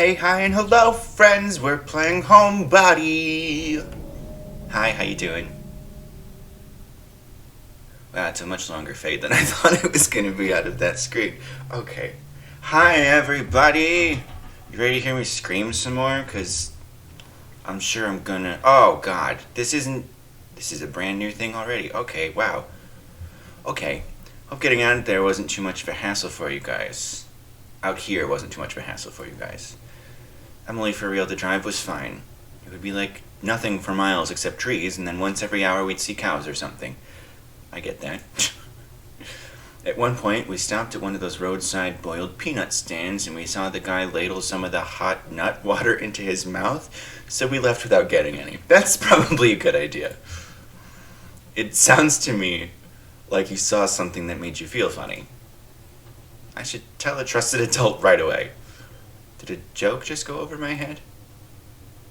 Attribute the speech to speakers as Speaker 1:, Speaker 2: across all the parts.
Speaker 1: Hey, hi, and hello, friends. We're playing Homebody. Hi, how you doing? Wow, it's a much longer fade than I thought it was going to be out of that screen. Okay. Hi, everybody. You ready to hear me scream some more? Because I'm sure I'm gonna... Oh, God. This isn't... This is a brand new thing already. Okay, wow. Okay. Hope getting out there wasn't too much of a hassle for you guys. Out here wasn't too much of a hassle for you guys. Emily, for real, the drive was fine. It would be like nothing for miles except trees, and then once every hour we'd see cows or something. I get that. At one point, we stopped at one of those roadside boiled peanut stands, and we saw the guy ladle some of the hot nut water into his mouth, so we left without getting any. That's probably a good idea. It sounds to me like you saw something that made you feel funny. I should tell a trusted adult right away. Did a joke just go over my head?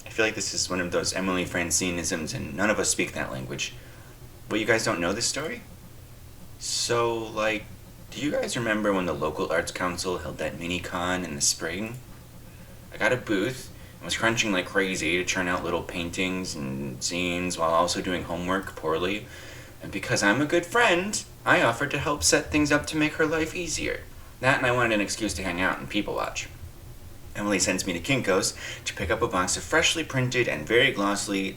Speaker 1: I feel like this is one of those Emily Francineisms, and none of us speak that language. Well, you guys don't know this story? So, like, do you guys remember when the local arts council held that mini-con in the spring? I got a booth and was crunching like crazy to churn out little paintings and scenes while also doing homework poorly. And because I'm a good friend, I offered to help set things up to make her life easier. That, and I wanted an excuse to hang out and people watch. Emily sends me to Kinko's to pick up a box of freshly printed and very glossy,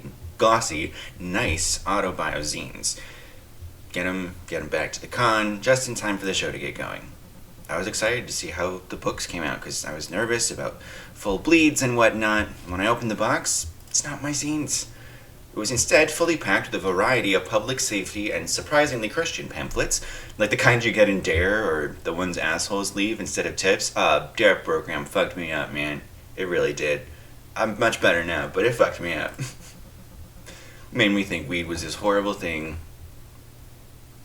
Speaker 1: nice autobio zines. Get 'em back to the con, just in time for the show to get going. I was excited to see how the books came out, because I was nervous about full bleeds and whatnot. When I opened the box, it's not my zines. It was instead fully packed with a variety of public safety and surprisingly Christian pamphlets, like the kind you get in DARE or the ones assholes leave instead of tips. DARE program fucked me up, man. It really did. I'm much better now, but it fucked me up. Made me think weed was this horrible thing.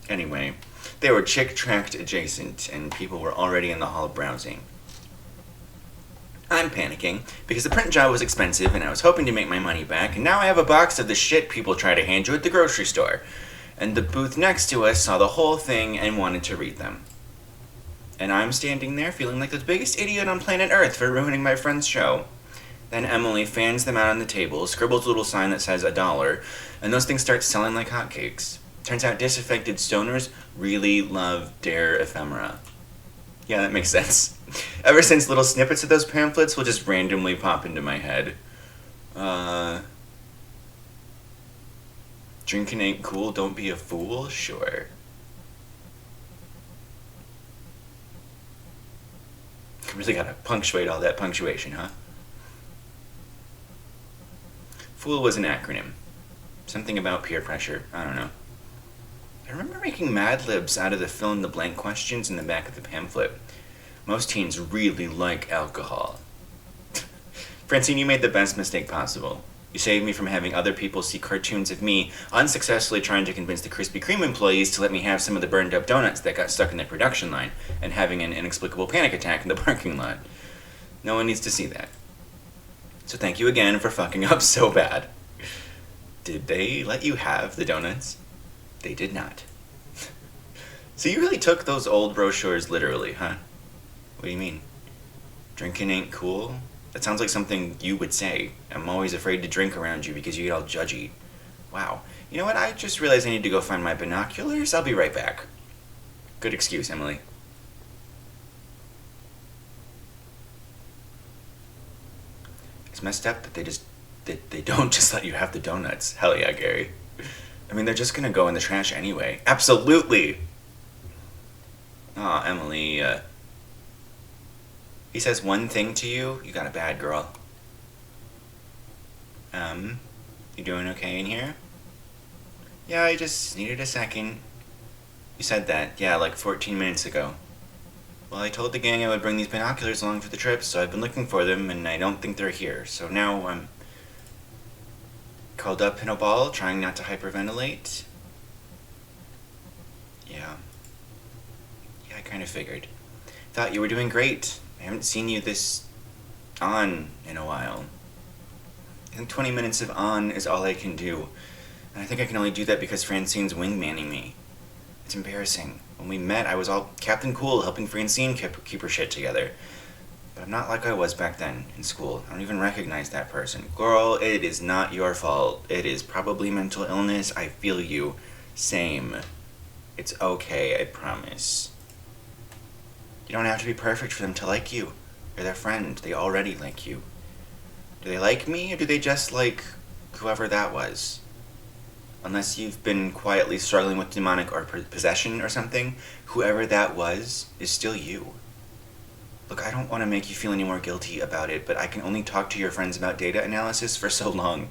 Speaker 1: Anyway, they were chick-tract adjacent, and people were already in the hall browsing. I'm panicking, because the print job was expensive and I was hoping to make my money back, and now I have a box of the shit people try to hand you at the grocery store. And the booth next to us saw the whole thing and wanted to read them. And I'm standing there feeling like the biggest idiot on planet Earth for ruining my friend's show. Then Emily fans them out on the table, scribbles a little sign that says $1, and those things start selling like hotcakes. Turns out disaffected stoners really love DARE ephemera. Yeah, that makes sense. Ever since, little snippets of those pamphlets will just randomly pop into my head. Drinking ain't cool, don't be a fool? Sure. Really gotta punctuate all that punctuation, huh? Fool was an acronym. Something about peer pressure, I don't know. I remember making Mad Libs out of the fill-in-the-blank questions in the back of the pamphlet. Most teens really like alcohol. Francine, you made the best mistake possible. You saved me from having other people see cartoons of me unsuccessfully trying to convince the Krispy Kreme employees to let me have some of the burned up donuts that got stuck in the production line, and having an inexplicable panic attack in the parking lot. No one needs to see that. So thank you again for fucking up so bad. Did they let you have the donuts? They did not. So you really took those old brochures literally, huh? What do you mean? Drinking ain't cool? That sounds like something you would say. I'm always afraid to drink around you because you get all judgy. Wow. You know what? I just realized I need to go find my binoculars. I'll be right back. Good excuse, Emily. It's messed up that they don't just let you have the donuts. Hell yeah, Gary. I mean, they're just gonna go in the trash anyway. Absolutely! Aw, Emily, he says one thing to you, you got a bad girl. You doing okay in here? Yeah, I just needed a second. You said that, yeah, like 14 minutes ago. Well, I told the gang I would bring these binoculars along for the trip, so I've been looking for them, and I don't think they're here. So now I'm curled up in a ball, trying not to hyperventilate. Yeah, I kind of figured. Thought you were doing great. I haven't seen you this on in a while. I think 20 minutes of on is all I can do. And I think I can only do that because Francine's wingmanning me. It's embarrassing. When we met, I was all Captain Cool, helping Francine keep her shit together. But I'm not like I was back then in school. I don't even recognize that person. Girl, it is not your fault. It is probably mental illness. I feel you. Same. It's okay, I promise. You don't have to be perfect for them to like you. You're their friend. They already like you. Do they like me, or do they just like whoever that was? Unless you've been quietly struggling with demonic or possession or something, whoever that was is still you. Look, I don't want to make you feel any more guilty about it, but I can only talk to your friends about data analysis for so long.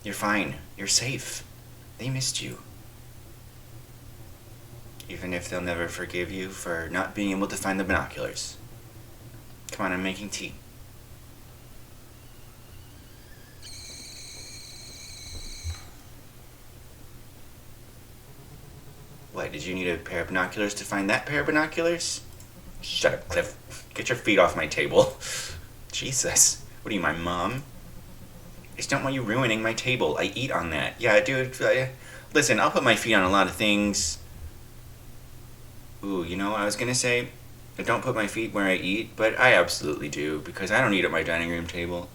Speaker 1: You're fine. You're safe. They missed you. Even if they'll never forgive you for not being able to find the binoculars. Come on, I'm making tea. What, did you need a pair of binoculars to find that pair of binoculars? Shut up, Cliff. Get your feet off my table. Jesus. What are you, my mom? I just don't want you ruining my table. I eat on that. Yeah, dude. Listen, I'll put my feet on a lot of things. Ooh, you know what I was gonna say? I don't put my feet where I eat, but I absolutely do, because I don't eat at my dining room table.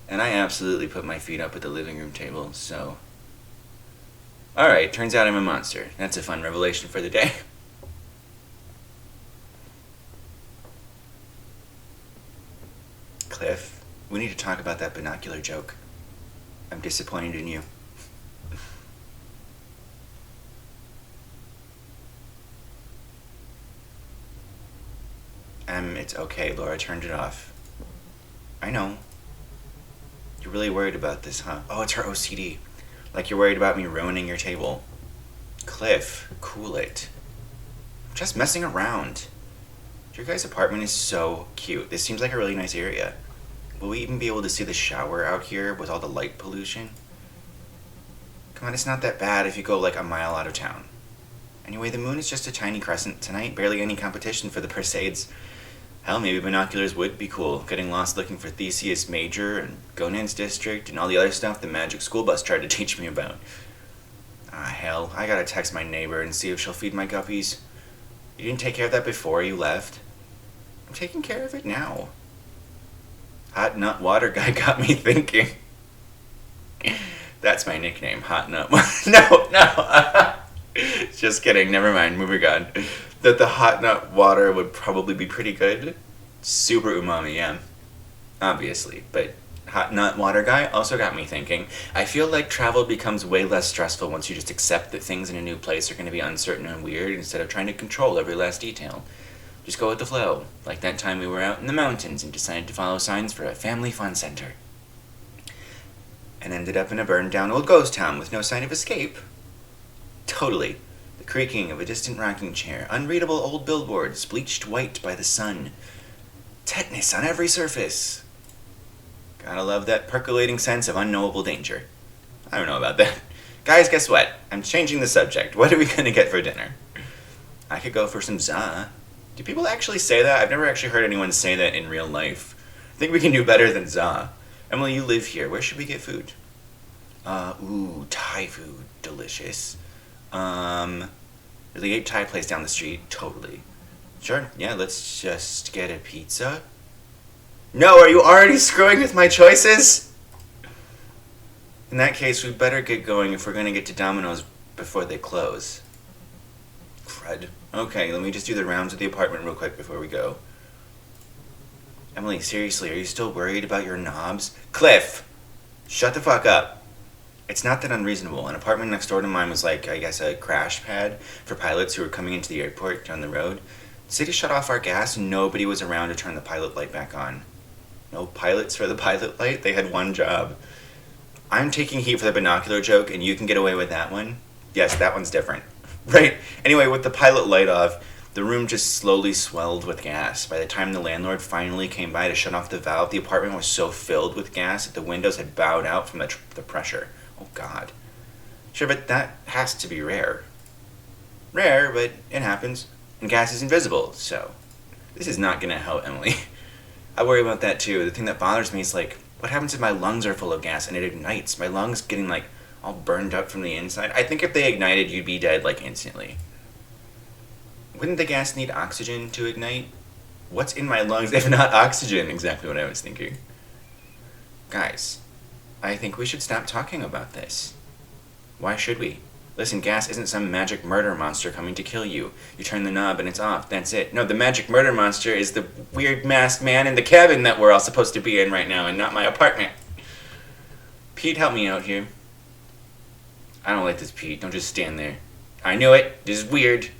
Speaker 1: And I absolutely put my feet up at the living room table, so... Alright, turns out I'm a monster. That's a fun revelation for the day. Cliff, we need to talk about that binocular joke. I'm disappointed in you. It's okay, Laura turned it off. I know. You're really worried about this, huh? Oh, it's her OCD. Like you're worried about me ruining your table. Cliff, cool it. I'm just messing around. Your guys' apartment is so cute. This seems like a really nice area. Will we even be able to see the shower out here with all the light pollution? Come on, it's not that bad if you go like a mile out of town. Anyway, the moon is just a tiny crescent tonight, barely any competition for the Perseids. Hell, maybe binoculars would be cool, getting lost looking for Theseus Major and Gonan's District and all the other stuff the magic school bus tried to teach me about. Ah, hell, I gotta text my neighbor and see if she'll feed my guppies. You didn't take care of that before you left? I'm taking care of it now. Hot Nut Water Guy got me thinking. That's my nickname, Hot Nut. No. Just kidding, never mind, moving on. That the hot nut water would probably be pretty good. Super umami, yeah. Obviously, but Hot Nut Water Guy also got me thinking. I feel like travel becomes way less stressful once you just accept that things in a new place are going to be uncertain and weird instead of trying to control every last detail. Just go with the flow, like that time we were out in the mountains and decided to follow signs for a family fun center. And ended up in a burned down old ghost town with no sign of escape. Totally. The creaking of a distant rocking chair, unreadable old billboards bleached white by the sun. Tetanus on every surface. Gotta love that percolating sense of unknowable danger. I don't know about that. Guys, guess what? I'm changing the subject. What are we gonna get for dinner? I could go for some za. Do people actually say that? I've never actually heard anyone say that in real life. I think we can do better than za. Emily, you live here. Where should we get food? Ooh, Thai food. Delicious. Really ate Thai place down the street. Totally. Sure, yeah, let's just get a pizza. No, are you already screwing with my choices? In that case, we better get going if we're gonna get to Domino's before they close. Crud. Okay, let me just do the rounds of the apartment real quick before we go. Emily, seriously, are you still worried about your knobs? Cliff! Shut the fuck up. It's not that unreasonable. An apartment next door to mine was like, I guess, a crash pad for pilots who were coming into the airport down the road. The city shut off our gas and nobody was around to turn the pilot light back on. No pilots for the pilot light? They had one job. I'm taking heat for the binocular joke and you can get away with that one? Yes, that one's different. Right? Anyway, with the pilot light off, the room just slowly swelled with gas. By the time the landlord finally came by to shut off the valve, the apartment was so filled with gas that the windows had bowed out from the pressure. Oh, God. Sure, but that has to be rare. Rare, but it happens. And gas is invisible, so this is not going to help Emily. I worry about that, too. The thing that bothers me is, like, what happens if my lungs are full of gas and it ignites? My lungs getting, like, all burned up from the inside. I think if they ignited, you'd be dead, like, instantly. Wouldn't the gas need oxygen to ignite? What's in my lungs if not oxygen? Exactly what I was thinking. Guys, I think we should stop talking about this. Why should we? Listen, gas isn't some magic murder monster coming to kill you. You turn the knob and it's off, that's it. No, the magic murder monster is the weird masked man in the cabin that we're all supposed to be in right now and not my apartment. Pete, help me out here. I don't like this, Pete. Don't just stand there. I knew it. This is weird.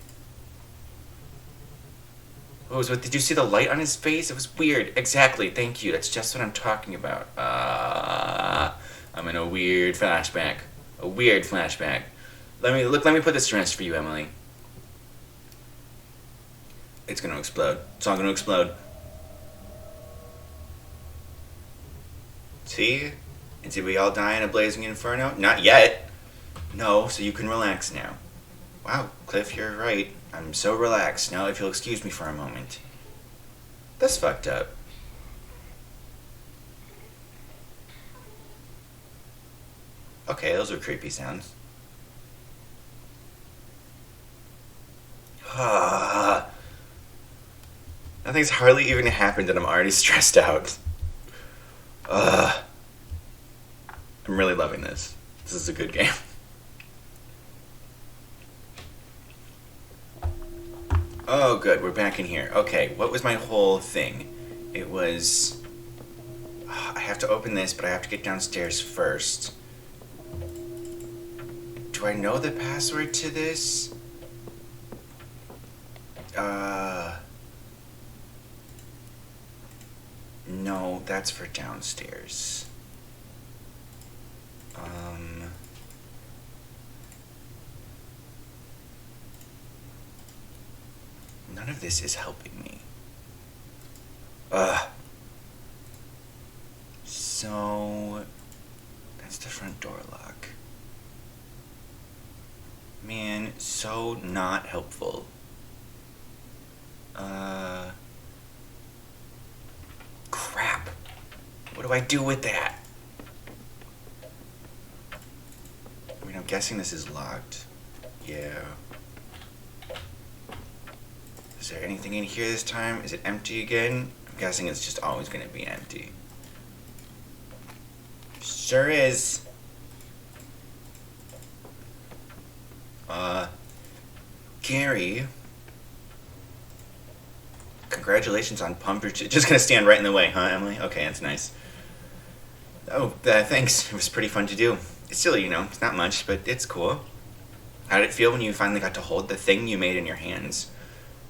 Speaker 1: Did you see the light on his face? It was weird. Exactly. Thank you. That's just what I'm talking about. I'm in a weird flashback. A weird flashback. Let me put this to rest for you, Emily. It's gonna explode. It's all gonna explode. See? And did we all die in a blazing inferno? Not yet. No, so you can relax now. Wow, Cliff, you're right. I'm so relaxed. Now if you'll excuse me for a moment. That's fucked up. Okay, those are creepy sounds. Nothing's hardly even happened and I'm already stressed out. I'm really loving this. This is a good game. Oh, good. We're back in here. Okay, what was my whole thing? It was... I have to open this, but I have to get downstairs first. Do I know the password to this? No, that's for downstairs. None of this is helping me. So... that's the front door lock. Man, so not helpful. Crap. What do I do with that? I mean, I'm guessing this is locked. Yeah. Is there anything in here this time? Is it empty again? I'm guessing it's just always going to be empty. Sure is. Gary. Congratulations on Pumper. Just gonna stand right in the way, huh, Emily? Okay, that's nice. Oh, thanks. It was pretty fun to do. It's still, it's not much, but it's cool. How did it feel when you finally got to hold the thing you made in your hands?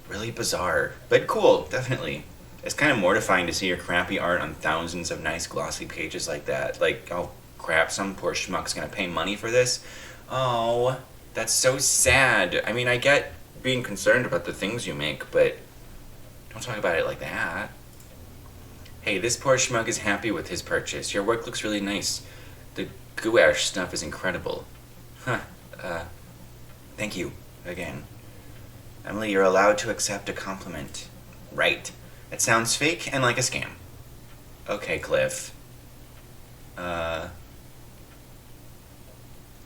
Speaker 1: Really bizarre, but cool, definitely. It's kind of mortifying to see your crappy art on thousands of nice glossy pages like that. Like, oh crap, some poor schmuck's gonna pay money for this? Oh, that's so sad. I mean, I get being concerned about the things you make, but don't talk about it like that. Hey, this poor schmuck is happy with his purchase. Your work looks really nice. The gouache stuff is incredible. Huh, thank you, again. Emily, you're allowed to accept a compliment. Right. It sounds fake and like a scam. Okay, Cliff.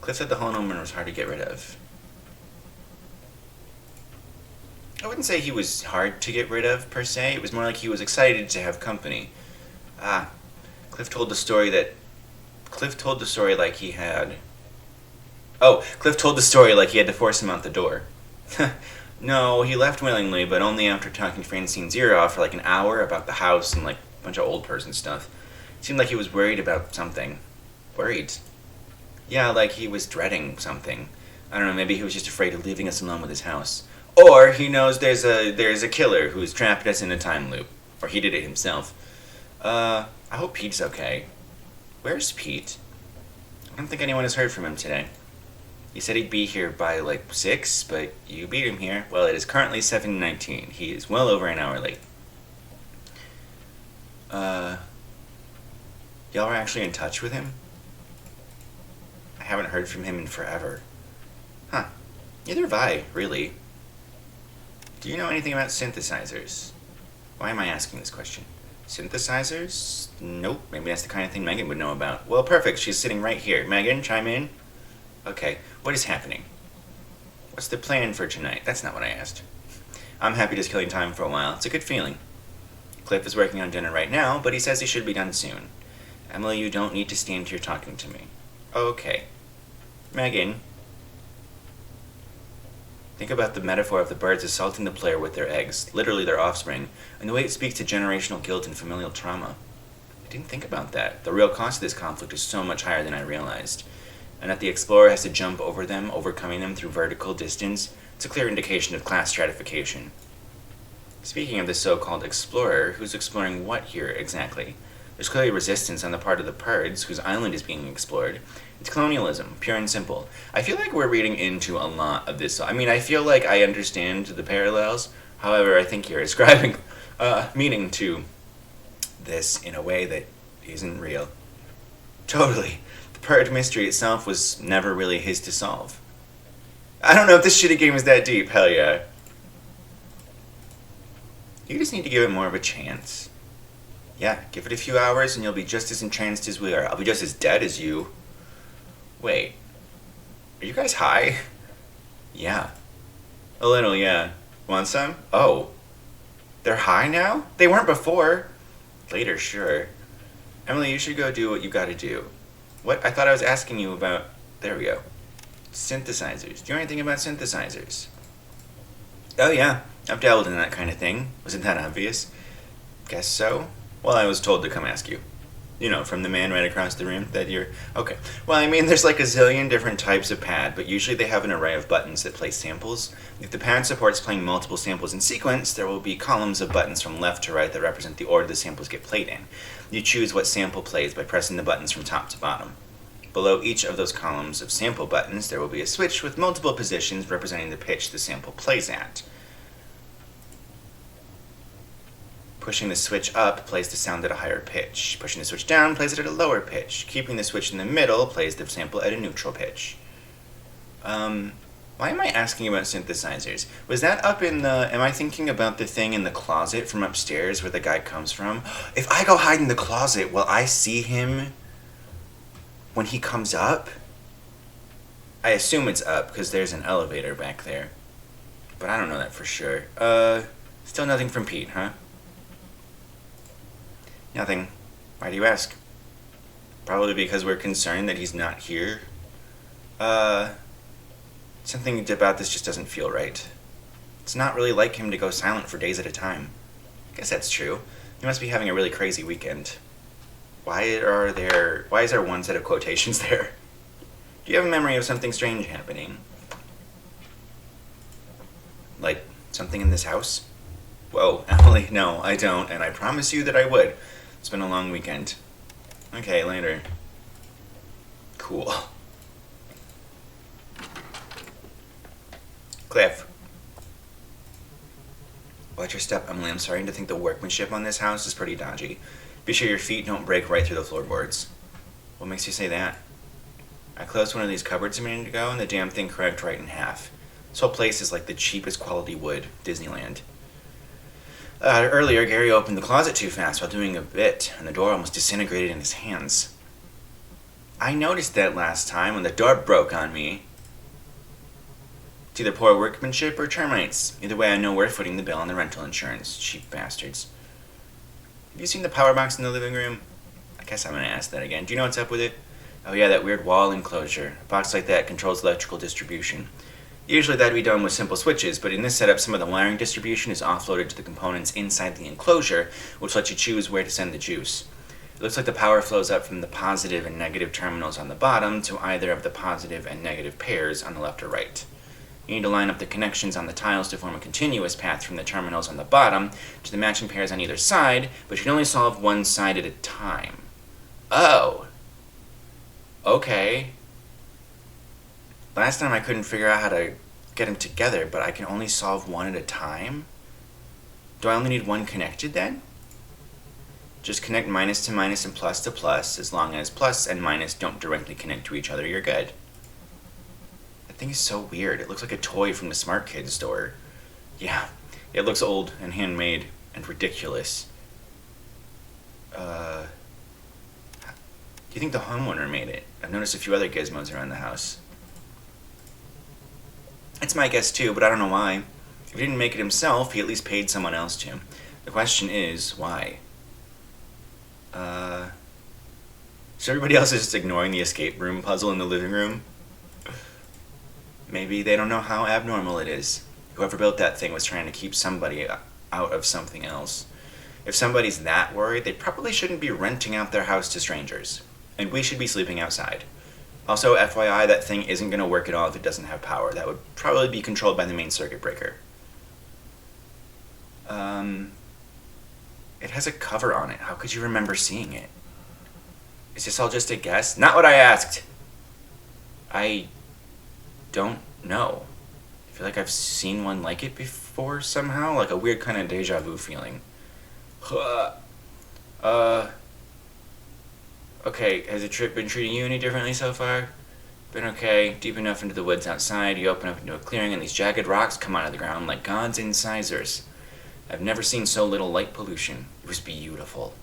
Speaker 1: Cliff said the whole woman was hard to get rid of. I wouldn't say he was hard to get rid of, per se. It was more like he was excited to have company. Cliff told the story like he had... Oh, Cliff told the story like he had to force him out the door. No, he left willingly, but only after talking Francine's ear off for like an hour about the house and like a bunch of old person stuff. It seemed like he was worried about something. Worried? Yeah, like he was dreading something. I don't know, maybe he was just afraid of leaving us alone with his house. Or he knows there's a killer who's trapped us in a time loop. Or he did it himself. I hope Pete's okay. Where's Pete? I don't think anyone has heard from him today. He said he'd be here by like 6, but you beat him here. Well, it is currently 7:19. He is well over an hour late. Y'all are actually in touch with him? I haven't heard from him in forever. Huh. Neither have I, really. Do you know anything about synthesizers? Why am I asking this question? Synthesizers? Nope. Maybe that's the kind of thing Megan would know about. Well, perfect. She's sitting right here. Megan, chime in. Okay. What is happening? What's the plan for tonight? That's not what I asked. I'm happy just killing time for a while. It's a good feeling. Cliff is working on dinner right now, but he says he should be done soon. Emily, you don't need to stand here talking to me. Okay. Megan. Think about the metaphor of the birds assaulting the player with their eggs, literally their offspring, and the way it speaks to generational guilt and familial trauma. I didn't think about that. The real cost of this conflict is so much higher than I realized. And that the explorer has to jump over them, overcoming them through vertical distance, it's a clear indication of class stratification. Speaking of the so-called explorer, who's exploring what here exactly? There's clearly resistance on the part of the Purds, whose island is being explored. It's colonialism, pure and simple. I feel like we're reading into a lot of this. I mean, I feel like I understand the parallels. However, I think you're ascribing meaning to this in a way that isn't real. Totally. The Purge mystery itself was never really his to solve. I don't know if this shitty game is that deep. Hell yeah. You just need to give it more of a chance. Yeah, give it a few hours and you'll be just as entranced as we are. I'll be just as dead as you. Wait. Are you guys high? Yeah. A little, yeah. Want some? Oh. They're high now? They weren't before. Later, sure. Emily, you should go do what you gotta do. What? I thought I was asking you about... There we go. Synthesizers. Do you know anything about synthesizers? Oh yeah, I've dabbled in that kind of thing. Wasn't that obvious? Guess so. Well, I was told to come ask you. You know, from the man right across the room that you're... Okay. Well, I mean, there's like a zillion different types of pad, but usually they have an array of buttons that play samples. If the pad supports playing multiple samples in sequence, there will be columns of buttons from left to right that represent the order the samples get played in. You choose what sample plays by pressing the buttons from top to bottom. Below each of those columns of sample buttons, there will be a switch with multiple positions representing the pitch the sample plays at. Pushing the switch up plays the sound at a higher pitch. Pushing the switch down plays it at a lower pitch. Keeping the switch in the middle plays the sample at a neutral pitch. Why am I asking about synthesizers? Was that up in the... Am I thinking about the thing in the closet from upstairs where the guy comes from? If I go hide in the closet, will I see him when he comes up? I assume it's up because there's an elevator back there. But I don't know that for sure. Still nothing from Pete, huh? Nothing. Why do you ask? Probably because we're concerned that he's not here. Something about this just doesn't feel right. It's not really like him to go silent for days at a time. I guess that's true. He must be having a really crazy weekend. Why is there one set of quotations there? Do you have a memory of something strange happening? Like, something in this house? Whoa, Emily, no, I don't, and I promise you that I would. It's been a long weekend. Okay, later. Cool. Cliff. Watch your step, Emily. I'm starting to think the workmanship on this house is pretty dodgy. Be sure your feet don't break right through the floorboards. What makes you say that? I closed one of these cupboards a minute ago and the damn thing cracked right in half. This whole place is like the cheapest quality wood, Disneyland. Earlier, Gary opened the closet too fast while doing a bit, and the door almost disintegrated in his hands. I noticed that last time when the door broke on me. It's either poor workmanship or termites. Either way, I know we're footing the bill on the rental insurance. Cheap bastards. Have you seen the power box in the living room? I guess I'm gonna ask that again. Do you know what's up with it? Oh yeah, that weird wall enclosure. A box like that controls electrical distribution. Usually that'd be done with simple switches, but in this setup some of the wiring distribution is offloaded to the components inside the enclosure, which lets you choose where to send the juice. It looks like the power flows up from the positive and negative terminals on the bottom to either of the positive and negative pairs on the left or right. You need to line up the connections on the tiles to form a continuous path from the terminals on the bottom to the matching pairs on either side, but you can only solve one side at a time. Oh. Okay. Last time I couldn't figure out how to get them together, but I can only solve one at a time? Do I only need one connected then? Just connect minus to minus and plus to plus. As long as plus and minus don't directly connect to each other, you're good. That thing is so weird. It looks like a toy from the Smart Kids store. Yeah, it looks old and handmade and ridiculous. Do you think the homeowner made it? I've noticed a few other gizmos around the house. It's my guess too, but I don't know why. If he didn't make it himself, he at least paid someone else to. The question is, why? So everybody else is just ignoring the escape room puzzle in the living room? Maybe they don't know how abnormal it is. Whoever built that thing was trying to keep somebody out of something else. If somebody's that worried, they probably shouldn't be renting out their house to strangers. And we should be sleeping outside. Also, FYI, that thing isn't going to work at all if it doesn't have power. That would probably be controlled by the main circuit breaker. It has a cover on it. How could you remember seeing it? Is this all just a guess? Not what I asked! I don't know. I feel like I've seen one like it before somehow. Like a weird kind of deja vu feeling. Okay, has the trip been treating you any differently so far? Been okay. Deep enough into the woods outside, you open up into a clearing and these jagged rocks come out of the ground like God's incisors. I've never seen so little light pollution. It was beautiful.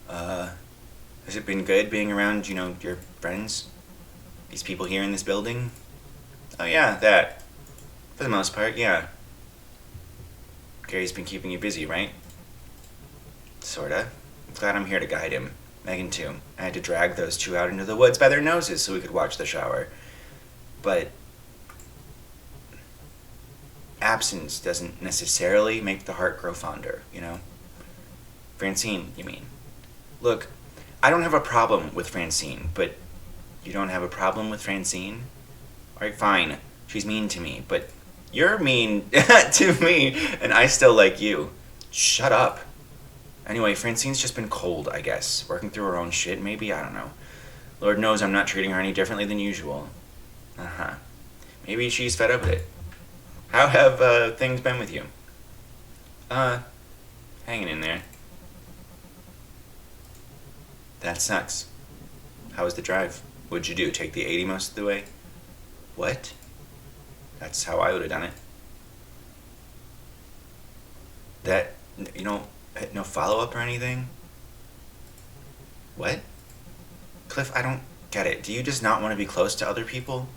Speaker 1: Has it been good being around, your friends? These people here in this building? Oh yeah, that. For the most part, yeah. Gary's been keeping you busy, right? Sorta. I'm glad I'm here to guide him. Megan too. I had to drag those two out into the woods by their noses so we could watch the shower. But absence doesn't necessarily make the heart grow fonder, Francine, you mean? Look, I don't have a problem with Francine, but you don't have a problem with Francine? Alright, fine. She's mean to me, but you're mean to me, and I still like you. Shut up. Anyway, Francine's just been cold, I guess. Working through her own shit, maybe? I don't know. Lord knows I'm not treating her any differently than usual. Uh-huh. Maybe she's fed up with it. How have things been with you? Hanging in there. That sucks. How was the drive? What'd you do, take the 80 most of the way? What? That's how I would have done it. That, no follow-up or anything? What? Cliff, I don't get it. Do you just not want to be close to other people?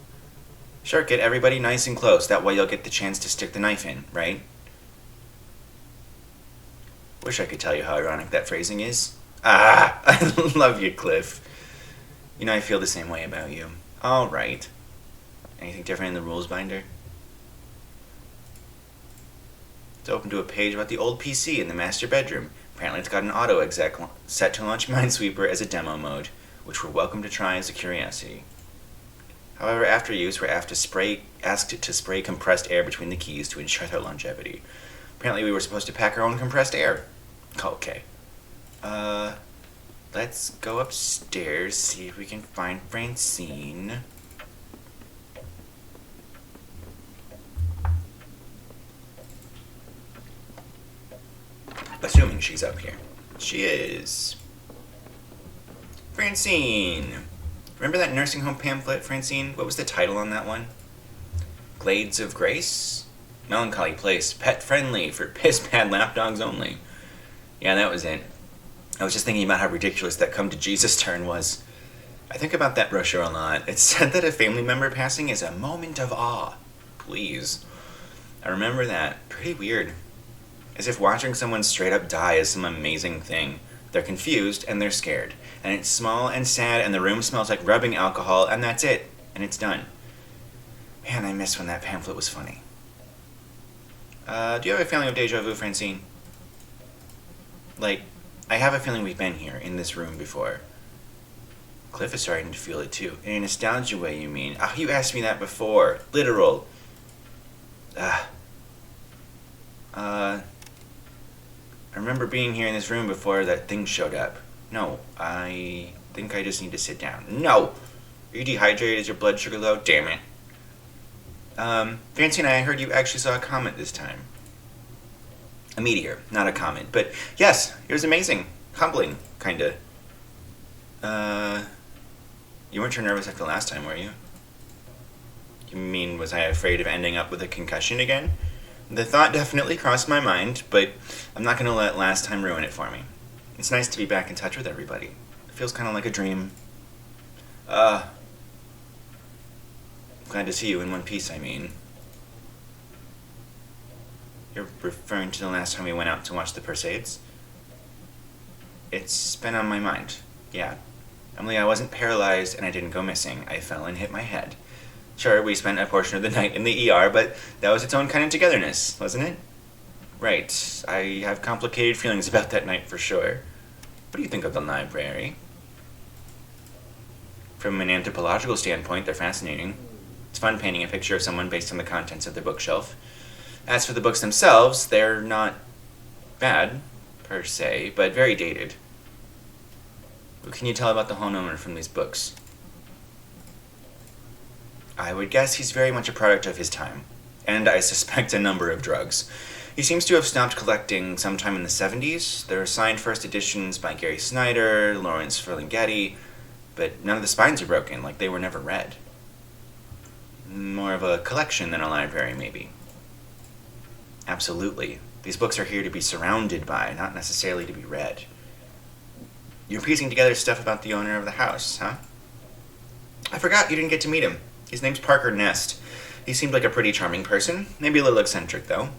Speaker 1: Sure, get everybody nice and close. That way you'll get the chance to stick the knife in, right? Wish I could tell you how ironic that phrasing is. Ah, I love you, Cliff. I feel the same way about you. All right. Anything different in the rules binder? It's open to a page about the old PC in the master bedroom. Apparently it's got an auto exec set to launch Minesweeper as a demo mode, which we're welcome to try as a curiosity. However, after use, we're asked to spray compressed air between the keys to ensure their longevity. Apparently we were supposed to pack our own compressed air. Okay. Let's go upstairs, see if we can find Francine. Assuming she's up here. She is. Francine! Remember that nursing home pamphlet, Francine? What was the title on that one? Glades of Grace? Melancholy place, pet friendly, for piss-bad lapdogs only. Yeah, that was it. I was just thinking about how ridiculous that come to Jesus turn was. I think about that brochure a lot. It said that a family member passing is a moment of awe. Please. I remember that. Pretty weird. As if watching someone straight up die is some amazing thing. They're confused and they're scared. And it's small and sad and the room smells like rubbing alcohol and that's it. And it's done. Man, I miss when that pamphlet was funny. Do you have a feeling of deja vu, Francine? I have a feeling we've been here, in this room before. Cliff is starting to feel it too. In a nostalgia way, you mean? Oh, you asked me that before. Literal. I remember being here in this room before that thing showed up. No, I think I just need to sit down. No! Are you dehydrated? Is your blood sugar low? Damn it. Francine, I heard you actually saw a comet this time. A meteor, not a comet. But yes, it was amazing. Humbling, kinda. You weren't too nervous like the last time, were you? You mean, was I afraid of ending up with a concussion again? The thought definitely crossed my mind, but I'm not gonna let last time ruin it for me. It's nice to be back in touch with everybody. It feels kinda like a dream. Glad to see you in one piece, I mean. You're referring to the last time we went out to watch the Perseids? It's been on my mind, yeah. Only I wasn't paralyzed and I didn't go missing. I fell and hit my head. Sure, we spent a portion of the night in the ER, but that was its own kind of togetherness, wasn't it? Right. I have complicated feelings about that night for sure. What do you think of the library? From an anthropological standpoint, they're fascinating. It's fun painting a picture of someone based on the contents of their bookshelf. As for the books themselves, they're not bad, per se, but very dated. What can you tell about the homeowner from these books? I would guess he's very much a product of his time, and I suspect a number of drugs. He seems to have stopped collecting sometime in the 70s. There are signed first editions by Gary Snyder, Lawrence Ferlinghetti, but none of the spines are broken, like they were never read. More of a collection than a library, maybe. Absolutely. These books are here to be surrounded by, not necessarily to be read. You're piecing together stuff about the owner of the house, huh? I forgot you didn't get to meet him. His name's Parker Nest. He seemed like a pretty charming person, maybe a little eccentric, though.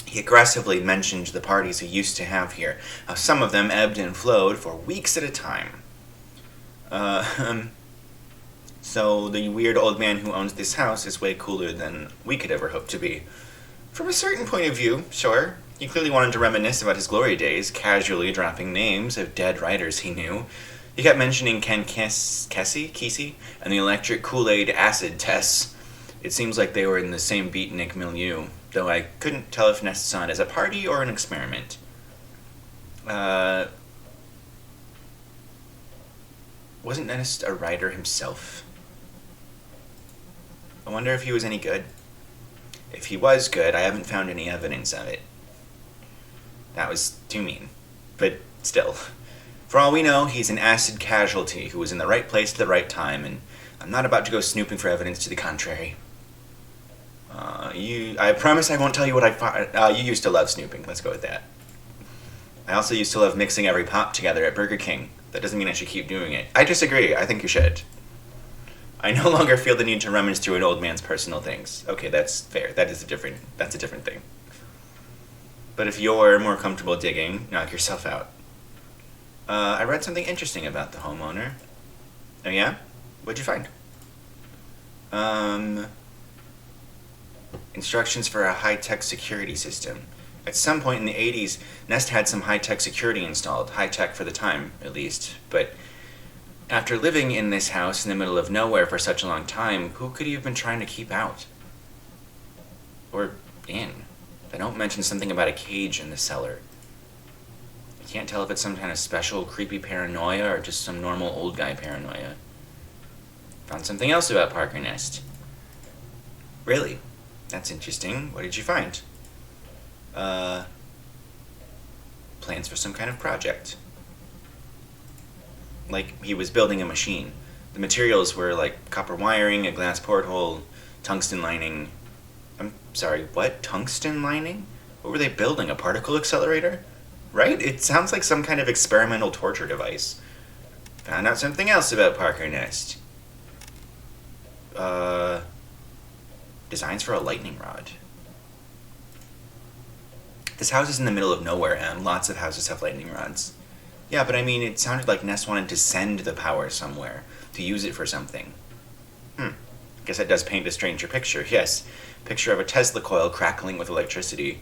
Speaker 1: He aggressively mentioned the parties he used to have here, how some of them ebbed and flowed for weeks at a time. So the weird old man who owns this house is way cooler than we could ever hope to be. From a certain point of view, sure. He clearly wanted to reminisce about his glory days, casually dropping names of dead writers he knew. He kept mentioning Ken Kesey, and the electric Kool-Aid acid tests. It seems like they were in the same beatnik milieu, though I couldn't tell if Nest saw it as a party or an experiment. Wasn't Nest a writer himself? I wonder if he was any good. If he was good, I haven't found any evidence of it. That was too mean. But still. For all we know, he's an acid casualty who was in the right place at the right time, and I'm not about to go snooping for evidence to the contrary. I promise I won't tell you what I find. You used to love snooping. Let's go with that. I also used to love mixing every pop together at Burger King. That doesn't mean I should keep doing it. I disagree. I think you should. I no longer feel the need to rummage through an old man's personal things. Okay, that's fair. That's a different thing. But if you're more comfortable digging, knock yourself out. I read something interesting about the homeowner. Oh yeah? What'd you find? Instructions for a high-tech security system. At some point in the 80s, Nest had some high-tech security installed. High-tech for the time, at least. But after living in this house in the middle of nowhere for such a long time, who could he have been trying to keep out? Or in? They don't mention something about a cage in the cellar. I can't tell if it's some kind of special creepy paranoia or just some normal old guy paranoia. Found something else about Parker Nest. Really? That's interesting. What did you find? Plans for some kind of project. Like he was building a machine. The materials were like copper wiring, a glass porthole, tungsten lining. I'm sorry, what? Tungsten lining? What were they building? A particle accelerator? Right? It sounds like some kind of experimental torture device. Found out something else about Parker Nest. Designs for a lightning rod. This house is in the middle of nowhere, and lots of houses have lightning rods. Yeah, but I mean, it sounded like Nest wanted to send the power somewhere, to use it for something. Guess that does paint a stranger picture, yes. Picture of a Tesla coil crackling with electricity.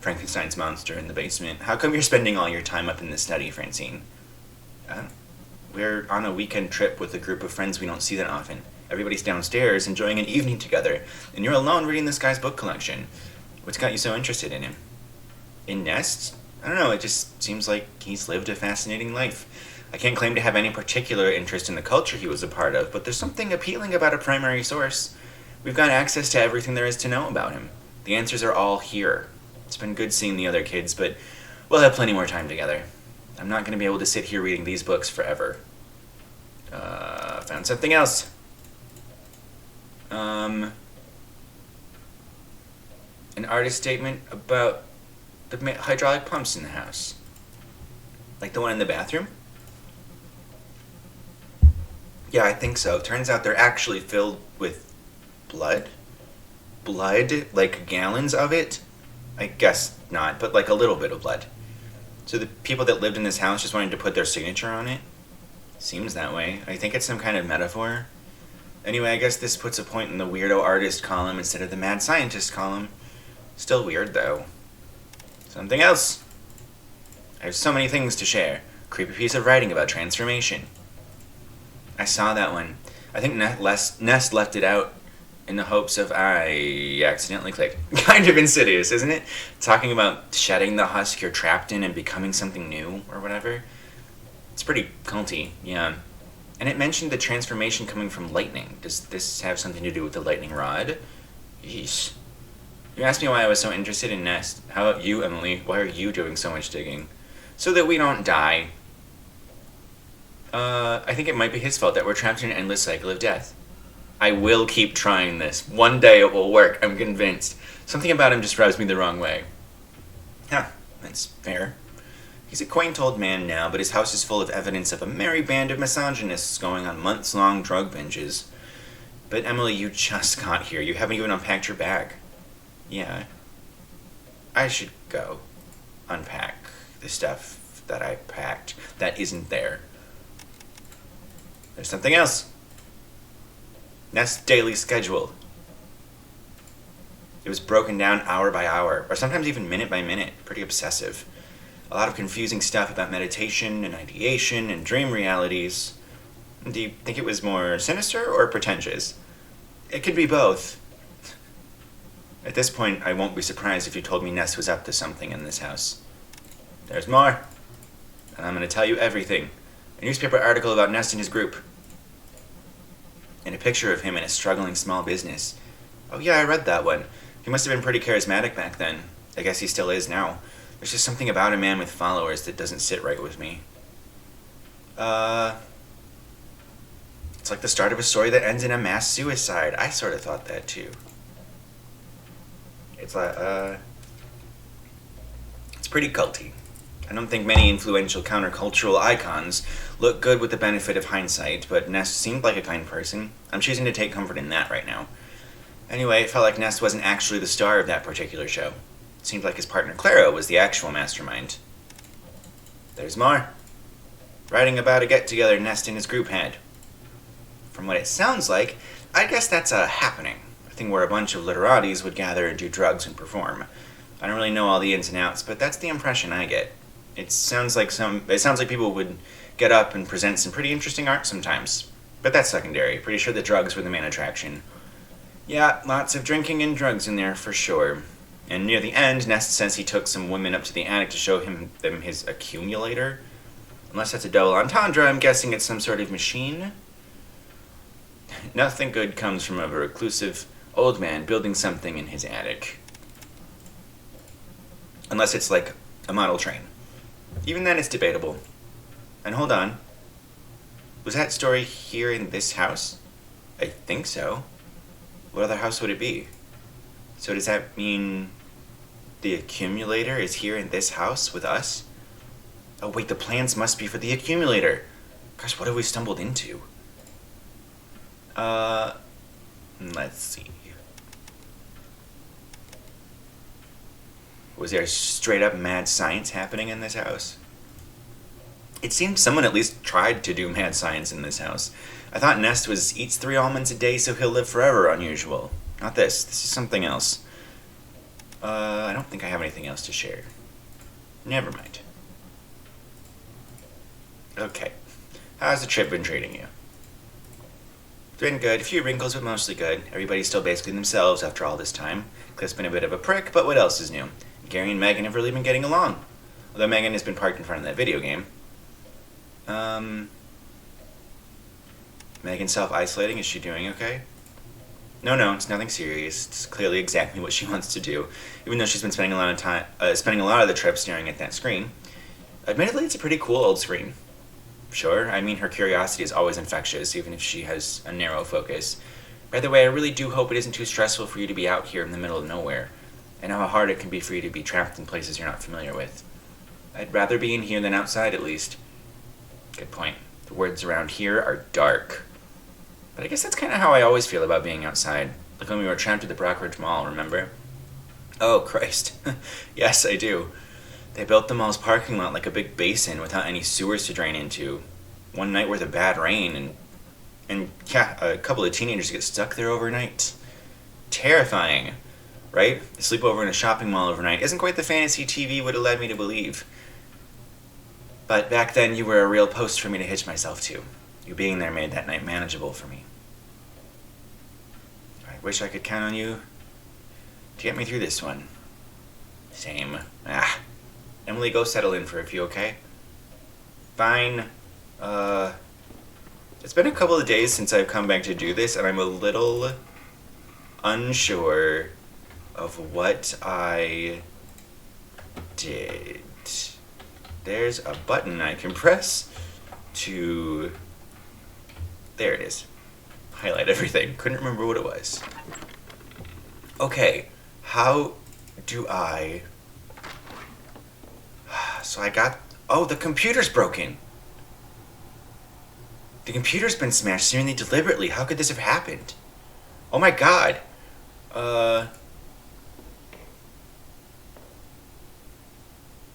Speaker 1: Frankenstein's monster in the basement. How come you're spending all your time up in the study, Francine? We're on a weekend trip with a group of friends we don't see that often. Everybody's downstairs enjoying an evening together, and you're alone reading this guy's book collection. What's got you so interested in him? In Nest? I don't know, it just seems like he's lived a fascinating life. I can't claim to have any particular interest in the culture he was a part of, but there's something appealing about a primary source. We've got access to everything there is to know about him. The answers are all here. It's been good seeing the other kids, but we'll have plenty more time together. I'm not going to be able to sit here reading these books forever. Found something else. An artist statement about the hydraulic pumps in the house. Like the one in the bathroom? Yeah, I think so. Turns out they're actually filled with blood. blood, like gallons of it. I guess not, but like a little bit of blood. So the people that lived in this house just wanted to put their signature on it? Seems that way. I think it's some kind of metaphor. Anyway, I guess this puts a point in the weirdo artist column instead of the mad scientist column. Still weird, though. Something else. I have so many things to share. Creepy piece of writing about transformation. I saw that one. I think Nest left it out in the hopes of I accidentally clicked. Kind of insidious, isn't it? Talking about shedding the husk you're trapped in and becoming something new, or whatever. It's pretty culty, yeah. And it mentioned the transformation coming from lightning. Does this have something to do with the lightning rod? Yeesh. You asked me why I was so interested in Nest. How about you, Emily? Why are you doing so much digging? So that we don't die. I think it might be his fault that we're trapped in an endless cycle of death. I will keep trying this. One day it will work, I'm convinced. Something about him just rubs me the wrong way. Huh, that's fair. He's a quaint old man now, but his house is full of evidence of a merry band of misogynists going on months-long drug binges. But Emily, you just got here. You haven't even unpacked your bag. Yeah. I should go unpack the stuff that I packed that isn't there. There's something else. Nest's daily schedule. It was broken down hour by hour, or sometimes even minute by minute. Pretty obsessive. A lot of confusing stuff about meditation and ideation and dream realities. Do you think it was more sinister or pretentious? It could be both. At this point, I won't be surprised if you told me Nest was up to something in this house. There's more. And I'm going to tell you everything. A newspaper article about Nest and his group. And a picture of him in a struggling small business. Oh yeah, I read that one. He must have been pretty charismatic back then. I guess he still is now. There's just something about a man with followers that doesn't sit right with me. It's like the start of a story that ends in a mass suicide. I sort of thought that too. It's like, it's pretty culty. I don't think many influential countercultural icons look good with the benefit of hindsight, but Nest seemed like a kind person. I'm choosing to take comfort in that right now. Anyway, it felt like Nest wasn't actually the star of that particular show. It seemed like his partner Clara was the actual mastermind. There's more. Writing about a get-together Nest and his group had. From what it sounds like, I guess that's a happening. A thing where a bunch of literatis would gather and do drugs and perform. I don't really know all the ins and outs, but that's the impression I get. It sounds like people would get up and present some pretty interesting art sometimes. But that's secondary. Pretty sure the drugs were the main attraction. Yeah, lots of drinking and drugs in there for sure. And near the end, Nest says he took some women up to the attic to show them his accumulator. Unless that's a double entendre, I'm guessing it's some sort of machine. Nothing good comes from a reclusive old man building something in his attic. Unless it's like a model train. Even then, it's debatable. And hold on. Was that story here in this house? I think so. What other house would it be? So does that mean the accumulator is here in this house with us? Oh wait, the plans must be for the accumulator. Gosh, what have we stumbled into? Let's see. Was there straight up mad science happening in this house? It seemed someone at least tried to do mad science in this house. I thought Nest eats 3 almonds a day so he'll live forever unusual. Not this. This is something else. I don't think I have anything else to share. Never mind. Okay. How's the trip been treating you? It's been good. A few wrinkles, but mostly good. Everybody's still basically themselves after all this time. Cliff's been a bit of a prick, but what else is new? Gary and Megan have really been getting along. Although Megan has been parked in front of that video game. Megan self-isolating, is she doing okay? No, it's nothing serious. It's clearly exactly what she wants to do, even though she's been spending a lot of the trip staring at that screen. Admittedly, it's a pretty cool old screen. Sure, I mean, her curiosity is always infectious, even if she has a narrow focus. By the way, I really do hope it isn't too stressful for you to be out here in the middle of nowhere. I know how hard it can be for you to be trapped in places you're not familiar with. I'd rather be in here than outside, at least. Good point. The woods around here are dark. But I guess that's kind of how I always feel about being outside. Like when we were trapped at the Brockridge Mall, remember? Oh, Christ. Yes, I do. They built the mall's parking lot like a big basin without any sewers to drain into. One night worth of bad rain, and yeah, a couple of teenagers get stuck there overnight. Terrifying, right? A sleepover in a shopping mall overnight isn't quite the fantasy TV would have led me to believe. But back then, you were a real post for me to hitch myself to. You being there made that night manageable for me. I wish I could count on you to get me through this one. Same. Emily, go settle in for a few, okay? Fine. It's been a couple of days since I've come back to do this, and I'm a little unsure of what I did. There's a button I can press to... There it is. Highlight everything. Couldn't remember what it was. Okay, how do I... So I got... Oh, the computer's broken. The computer's been smashed seemingly deliberately. How could this have happened? Oh my god.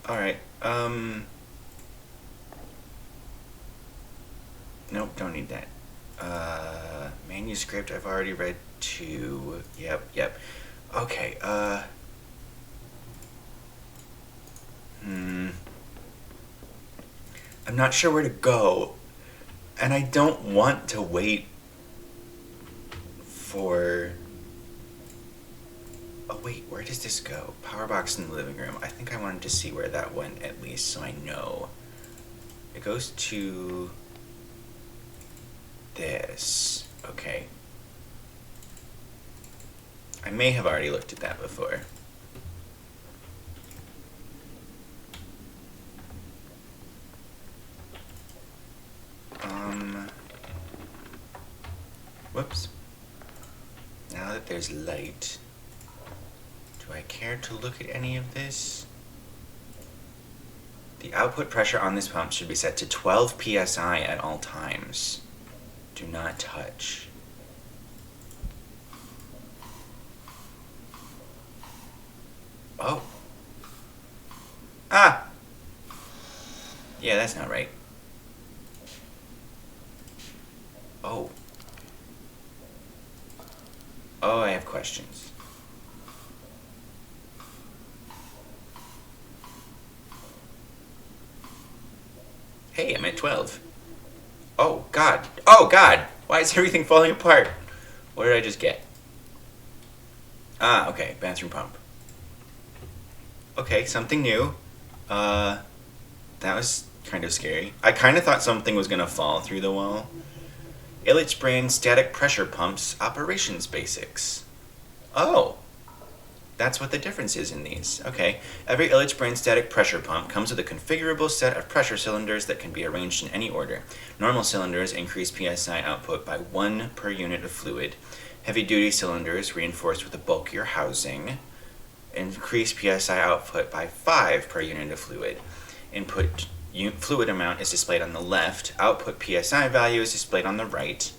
Speaker 1: Alright, nope, don't need that. Manuscript I've already read too. Yep. Okay, I'm not sure where to go, and I don't want to wait for... Oh wait, where does this go? Power box in the living room. I think I wanted to see where that went at least, so I know. It goes to... this. Okay. I may have already looked at that before. Whoops. Now that there's light, do I care to look at any of this? The output pressure on this pump should be set to 12 psi at all times. Do not touch. Oh. Ah! Yeah, that's not right. Oh. Oh, I have questions. Hey, I'm at 12. Oh, God. Oh, God! Why is everything falling apart? What did I just get? Ah, okay. Bathroom pump. Okay, something new. That was kind of scary. I kind of thought something was going to fall through the wall. Illich Brain Static Pressure Pumps Operations Basics. Oh. That's what the difference is in these. Okay. Every Illich Brain Static Pressure Pump comes with a configurable set of pressure cylinders that can be arranged in any order. Normal cylinders increase PSI output by 1 per unit of fluid. Heavy-duty cylinders, reinforced with a bulkier housing, increase PSI output by 5 per unit of fluid. Input fluid amount is displayed on the left. Output PSI value is displayed on the right.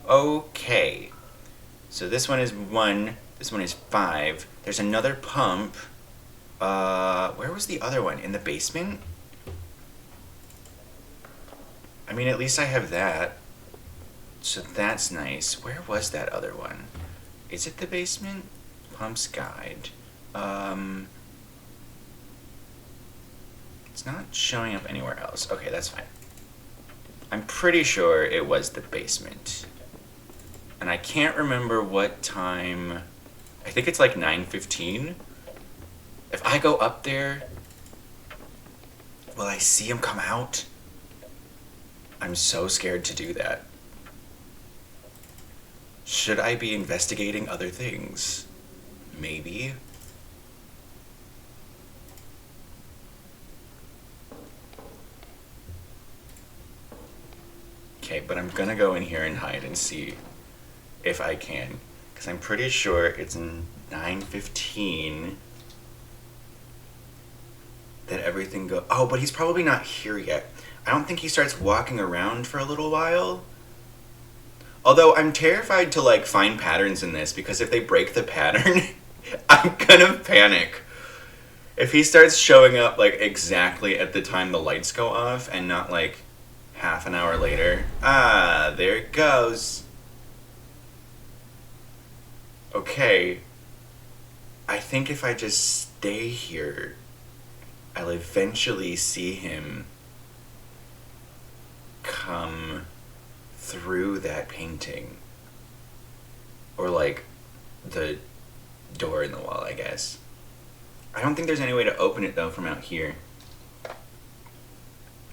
Speaker 1: Okay. So this one is 1. This one is 5. There's another pump. Where was the other one? In the basement? I mean, at least I have that. So that's nice. Where was that other one? Is it the basement? Pumps guide. It's not showing up anywhere else. Okay, that's fine. I'm pretty sure it was the basement. And I can't remember what time... I think it's like 9:15. If I go up there, will I see him come out? I'm so scared to do that. Should I be investigating other things? Maybe. Okay, but I'm gonna go in here and hide and see if I can. Because I'm pretty sure it's 9:15 that everything go... Oh, but he's probably not here yet. I don't think he starts walking around for a little while. Although I'm terrified to like find patterns in this because if they break the pattern, I'm gonna panic. If he starts showing up like exactly at the time the lights go off and not like half an hour later, there it goes. Okay, I think if I just stay here, I'll eventually see him come through that painting. Or like the door in the wall, I guess. I don't think there's any way to open it though from out here.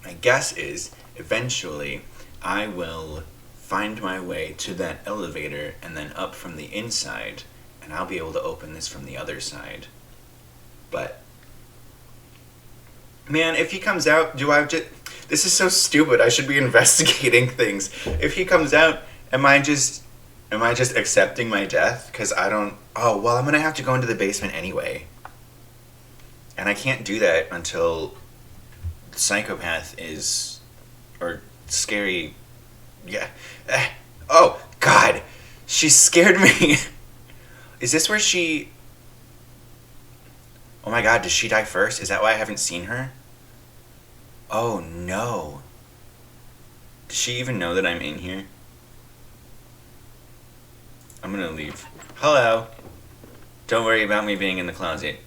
Speaker 1: My guess is eventually I will find my way to that elevator and then up from the inside, and I'll be able to open this from the other side. But man, if he comes out, this is so stupid. I should be investigating things. If he comes out, am I just accepting my death? Because I don't... Oh, well, I'm going to have to go into the basement anyway. And I can't do that until Psychopath is... Or Scary... Yeah. Oh, God. She scared me. Is this where she... Oh my God, does she die first? Is that why I haven't seen her? Oh, no. Does she even know that I'm in here? I'm gonna leave. Hello. Don't worry about me being in the closet.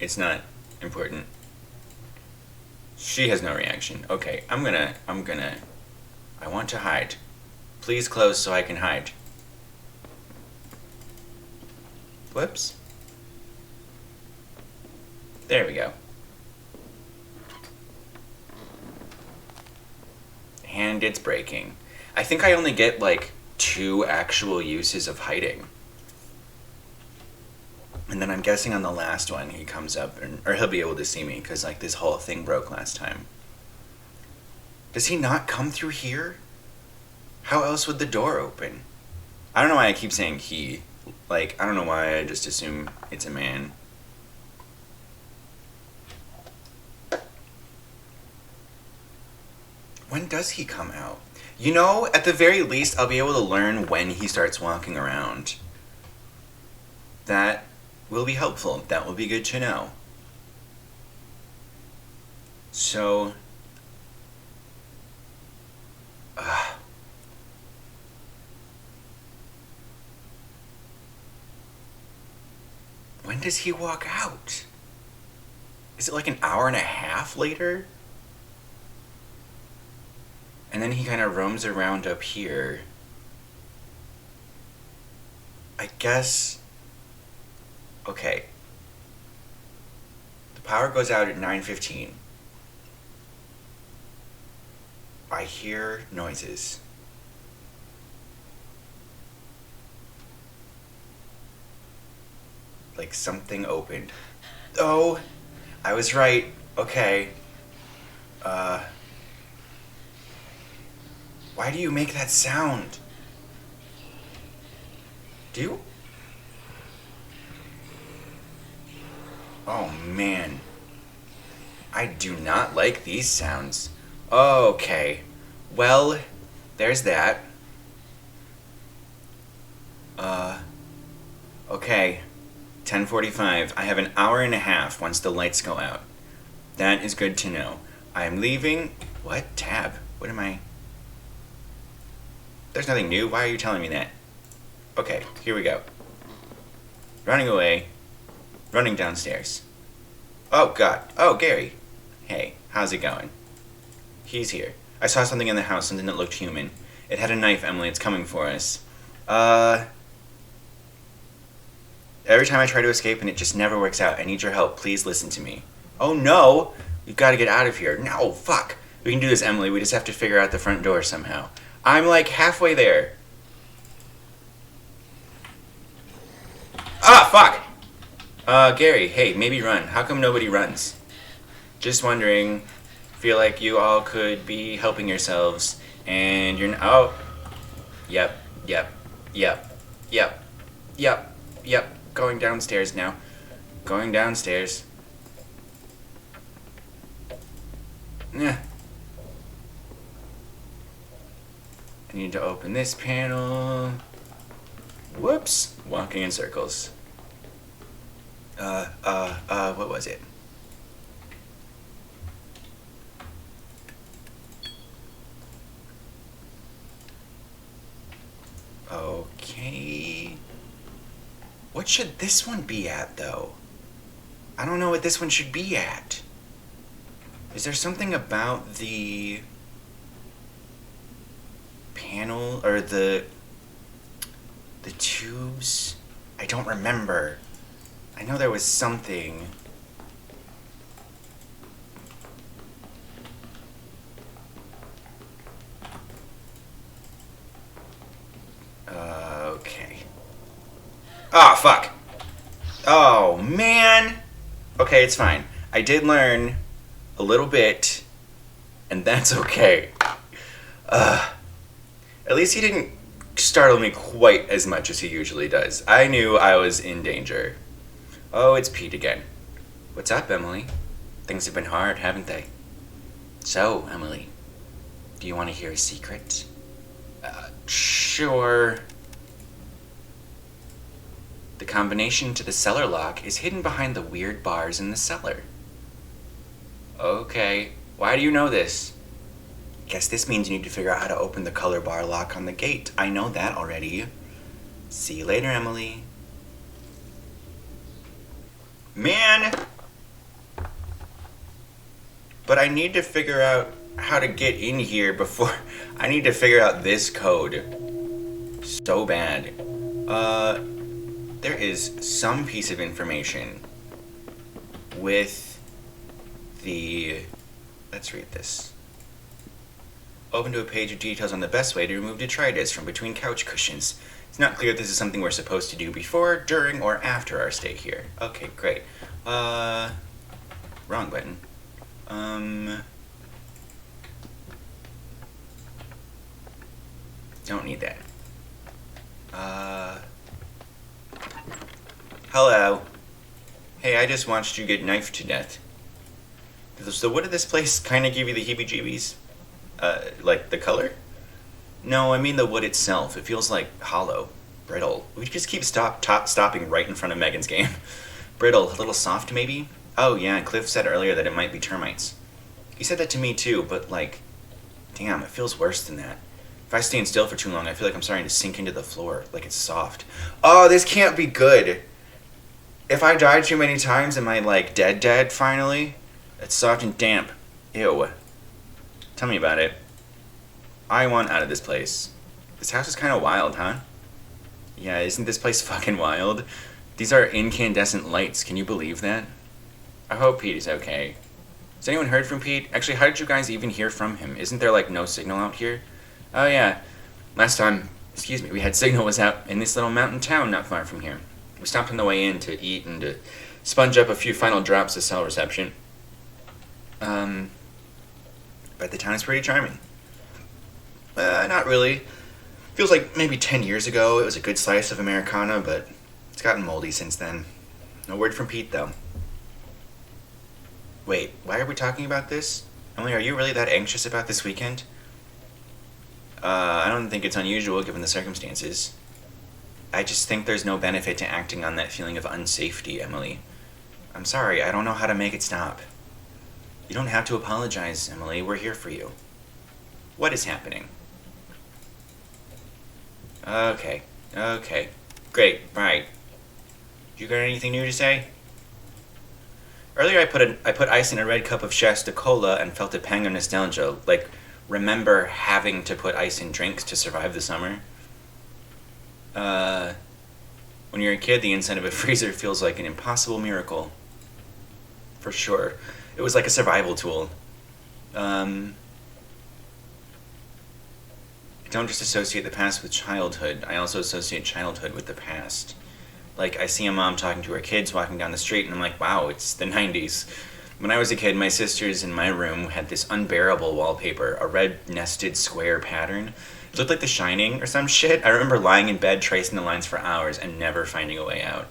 Speaker 1: It's not important. She has no reaction. Okay, I want to hide. Please close so I can hide. Whoops. There we go. And it's breaking. I think I only get like 2 actual uses of hiding. And then I'm guessing on the last one he comes up, or he'll be able to see me, because like this whole thing broke last time. Does he not come through here? How else would the door open? I don't know why I keep saying he. Like, I don't know why I just assume it's a man. When does he come out? You know, at the very least, I'll be able to learn when he starts walking around. That will be helpful. That will be good to know. So... when does he walk out? Is it like an hour and a half later? And then he kind of roams around up here. I guess... Okay. The power goes out at 9:15. I hear noises. Like something opened. Oh, I was right. Okay. Why do you make that sound? Do you? Oh man. I do not like these sounds. Okay. Well, there's that. Okay. 10:45. I have an hour and a half once the lights go out. That is good to know. I'm leaving... What? Tab? What am I... There's nothing new. Why are you telling me that? Okay, here we go. Running away. Running downstairs. Oh, God. Oh, Gary. Hey, how's it going? He's here. I saw something in the house, something that looked human. It had a knife, Emily. It's coming for us. Every time I try to escape and it just never works out. I need your help. Please listen to me. Oh, no. We've got to get out of here. No, fuck. We can do this, Emily. We just have to figure out the front door somehow. I'm like halfway there. Ah, fuck! Gary, hey, maybe run. How come nobody runs? Just wondering. Feel like you all could be helping yourselves. And you're... Oh. Yep. Going downstairs now. Going downstairs. Yeah. I need to open this panel. Whoops. Walking in circles. What was it? Okay. What should this one be at, though? I don't know what this one should be at. Is there something about the panel or the tubes? I don't remember. I know there was something. Okay. Ah, fuck. Oh, man. Okay, it's fine. I did learn a little bit, and that's okay. At least he didn't startle me quite as much as he usually does. I knew I was in danger. Oh, it's Pete again. What's up, Emily? Things have been hard, haven't they? So, Emily, do you want to hear a secret? Sure. The combination to the cellar lock is hidden behind the weird bars in the cellar. Okay, why do you know this? Guess this means you need to figure out how to open the color bar lock on the gate. I know that already. See you later, Emily. Man! But I need to figure out how to get in here before... I need to figure out this code. So bad. There is some piece of information with the... Let's read this. Open to a page of details on the best way to remove detritus from between couch cushions. It's not clear if this is something we're supposed to do before, during, or after our stay here. Okay, great. Wrong button. Don't need that. Hello. Hey, I just watched you get knifed to death. So what did this place kind of give you the heebie-jeebies? Like the color? No, I mean the wood itself. It feels like hollow, brittle. We just keep stopping right in front of Megan's game. Brittle, a little soft maybe? Oh yeah, Cliff said earlier that it might be termites. He said that to me too, but like, damn, it feels worse than that. If I stand still for too long, I feel like I'm starting to sink into the floor, like it's soft. Oh, this can't be good. If I died too many times, am I like dead finally? It's soft and damp. Ew. Tell me about it. I want out of this place. This house is kind of wild, huh? Yeah, isn't this place fucking wild? These are incandescent lights. Can you believe that? I hope Pete is okay. Has anyone heard from Pete? Actually, how did you guys even hear from him? Isn't there like no signal out here? Oh yeah. Last time, we had signal was out in this little mountain town not far from here. We stopped on the way in to eat and to sponge up a few final drops of cell reception. But the town is pretty charming. Not really. Feels like maybe 10 years ago it was a good slice of Americana, but it's gotten moldy since then. No word from Pete, though. Wait, why are we talking about this? Emily, are you really that anxious about this weekend? I don't think it's unusual given the circumstances. I just think there's no benefit to acting on that feeling of unsafety, Emily. I'm sorry, I don't know how to make it stop. You don't have to apologize, Emily. We're here for you. What is happening? Okay. Great, right. You got anything new to say? Earlier I put ice in a red cup of Shasta Cola and felt a pang of nostalgia. Like, remember having to put ice in drinks to survive the summer? When you're a kid, the inside of a freezer feels like an impossible miracle. For sure. It was like a survival tool. I don't just associate the past with childhood. I also associate childhood with the past. Like, I see a mom talking to her kids walking down the street, and I'm like, wow, it's the 90s. When I was a kid, my sisters in my room had this unbearable wallpaper, a red nested square pattern. It looked like The Shining or some shit. I remember lying in bed tracing the lines for hours and never finding a way out.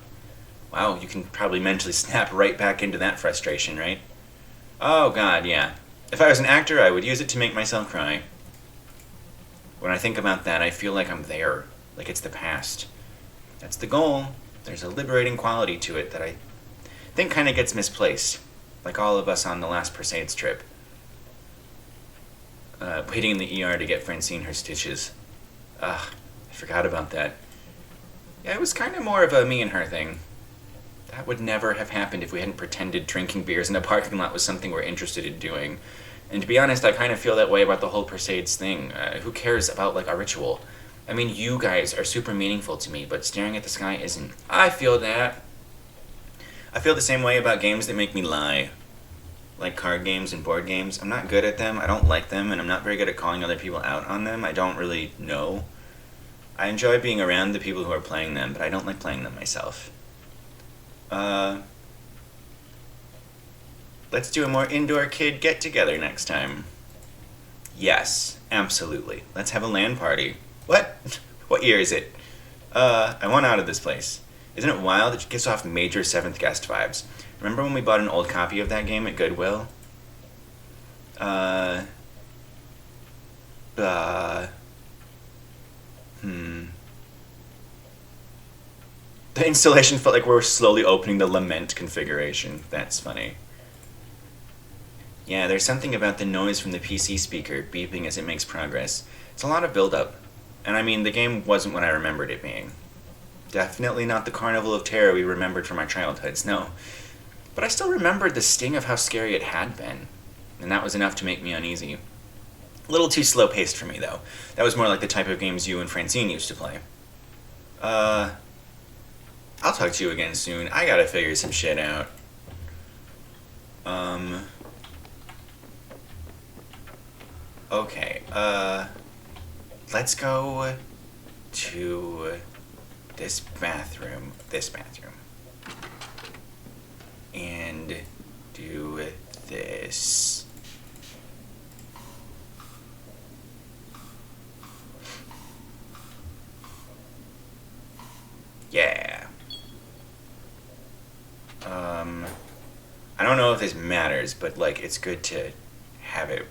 Speaker 1: Wow, you can probably mentally snap right back into that frustration, right? Oh god, yeah. If I was an actor, I would use it to make myself cry. When I think about that, I feel like I'm there, like it's the past. That's the goal. There's a liberating quality to it that I think kind of gets misplaced, like all of us on the last Perseids trip. Waiting in the ER to get Francine her stitches. I forgot about that. Yeah, it was kind of more of a me and her thing. That would never have happened if we hadn't pretended drinking beers in a parking lot was something we're interested in doing. And to be honest, I kind of feel that way about the whole Perseids thing. Who cares about, like, a ritual? I mean, you guys are super meaningful to me, but staring at the sky isn't. I feel that. I feel the same way about games that make me lie. Like card games and board games. I'm not good at them, I don't like them, and I'm not very good at calling other people out on them. I don't really know. I enjoy being around the people who are playing them, but I don't like playing them myself. Let's do a more indoor kid get-together next time. Yes, absolutely. Let's have a LAN party. What? What year is it? I want out of this place. Isn't it wild? It gives off major Seventh Guest vibes. Remember when we bought an old copy of that game at Goodwill? The installation felt like we were slowly opening the Lament configuration. That's funny. Yeah, there's something about the noise from the PC speaker beeping as it makes progress. It's a lot of build-up. And I mean, the game wasn't what I remembered it being. Definitely not the carnival of terror we remembered from our childhoods, no. But I still remembered the sting of how scary it had been. And that was enough to make me uneasy. A little too slow-paced for me, though. That was more like the type of games you and Francine used to play. I'll talk to you again soon. I gotta figure some shit out. Okay, let's go to this bathroom, and do this. Yeah. I don't know if this matters, but, like, it's good to have it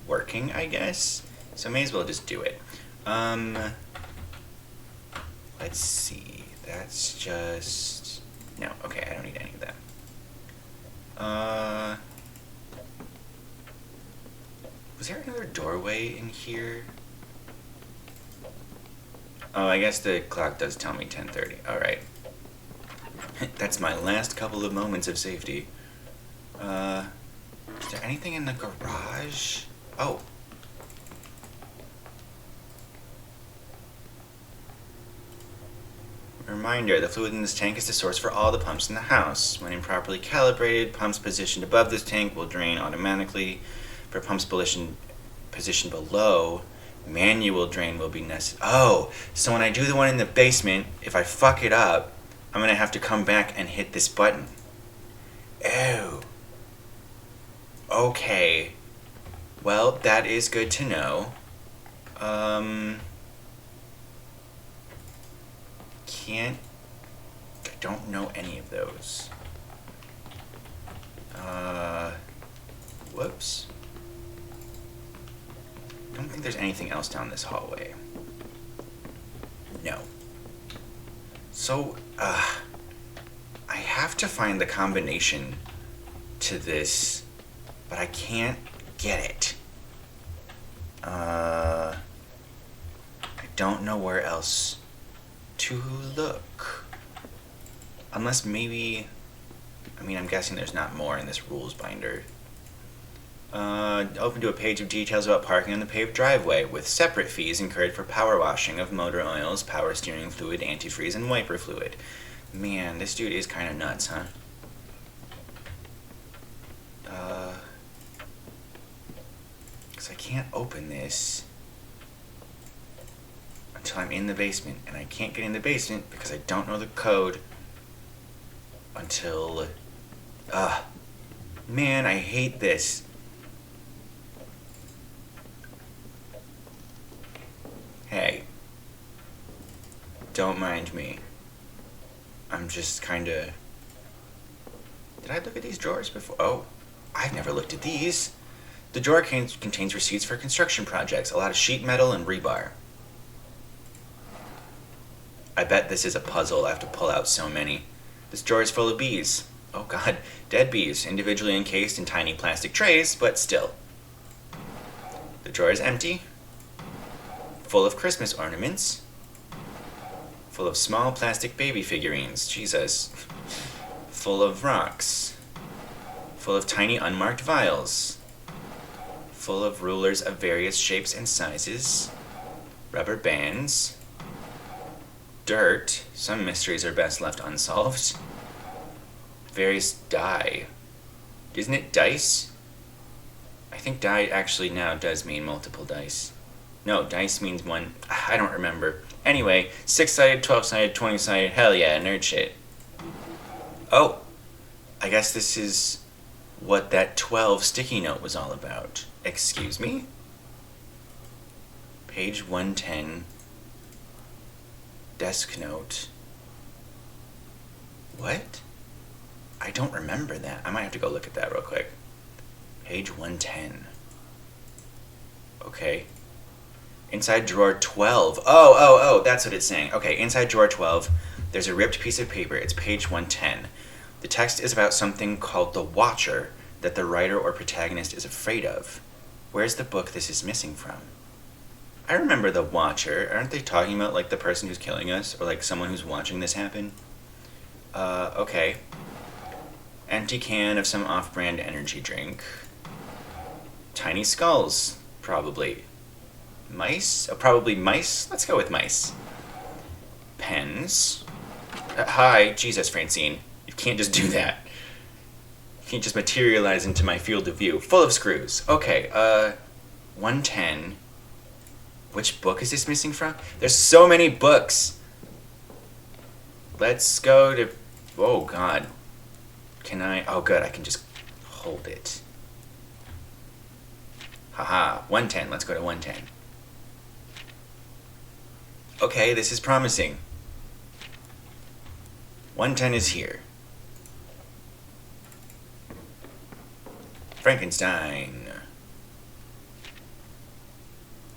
Speaker 1: working, I guess. So may as well just do it. Let's see. That's just... No, okay, I don't need any of that. Was there another doorway in here? Oh, I guess the clock does tell me 10:30. Alright. That's my last couple of moments of safety. Is there anything in the garage? Oh. Reminder, the fluid in this tank is the source for all the pumps in the house. When improperly calibrated, pumps positioned above this tank will drain automatically. For pumps positioned below, manual drain will be necessary. Oh, so when I do the one in the basement, if I fuck it up, I'm gonna have to come back and hit this button. Oh. Okay. Well, that is good to know. I don't know any of those. Whoops. I don't think there's anything else down this hallway. No. So, I have to find the combination to this, but I can't get it. I don't know where else to look. Unless maybe... I mean, I'm guessing there's not more in this rules binder. Open to a page of details about parking on the paved driveway, with separate fees incurred for power washing of motor oils, power steering fluid, antifreeze, and wiper fluid. Man, this dude is kind of nuts, huh? Because I can't open this until I'm in the basement, and I can't get in the basement because I don't know the code until... man, I hate this. Hey, don't mind me. I'm just kinda... Did I look at these drawers before? Oh, I've never looked at these. The drawer contains receipts for construction projects, a lot of sheet metal and rebar. I bet this is a puzzle. I have to pull out so many. This drawer is full of bees. Oh god, dead bees, individually encased in tiny plastic trays, but still. The drawer is empty, full of Christmas ornaments, full of small plastic baby figurines, Jesus, full of rocks, full of tiny unmarked vials, full of rulers of various shapes and sizes, rubber bands, dirt, some mysteries are best left unsolved, various dye. Isn't it dice? I think die actually now does mean multiple dice. No, dice means one. I don't remember. Anyway, 6-sided, 12-sided, 20-sided, hell yeah, nerd shit. Oh, I guess this is what that 12 sticky note was all about. Excuse me? Page 110. Desk note. What? I don't remember that. I might have to go look at that real quick. Page 110. Okay. Inside drawer 12. Oh, that's what it's saying. Okay, inside drawer 12, there's a ripped piece of paper. It's page 110. The text is about something called the Watcher that the writer or protagonist is afraid of. Where's the book this is missing from? I remember the Watcher. Aren't they talking about, like, the person who's killing us? Or, like, someone who's watching this happen? Okay. Empty can of some off-brand energy drink. Tiny skulls, probably. Mice? Oh, probably mice? Let's go with mice. Pens. Hi, Jesus, Francine. You can't just do that. You can't just materialize into my field of view. Full of screws. Okay, 110. Which book is this missing from? There's so many books. Let's go to... Oh, God. Can I... Oh, good. I can just hold it. Haha. 110. Let's go to 110. Okay, this is promising. 110 is here. Frankenstein.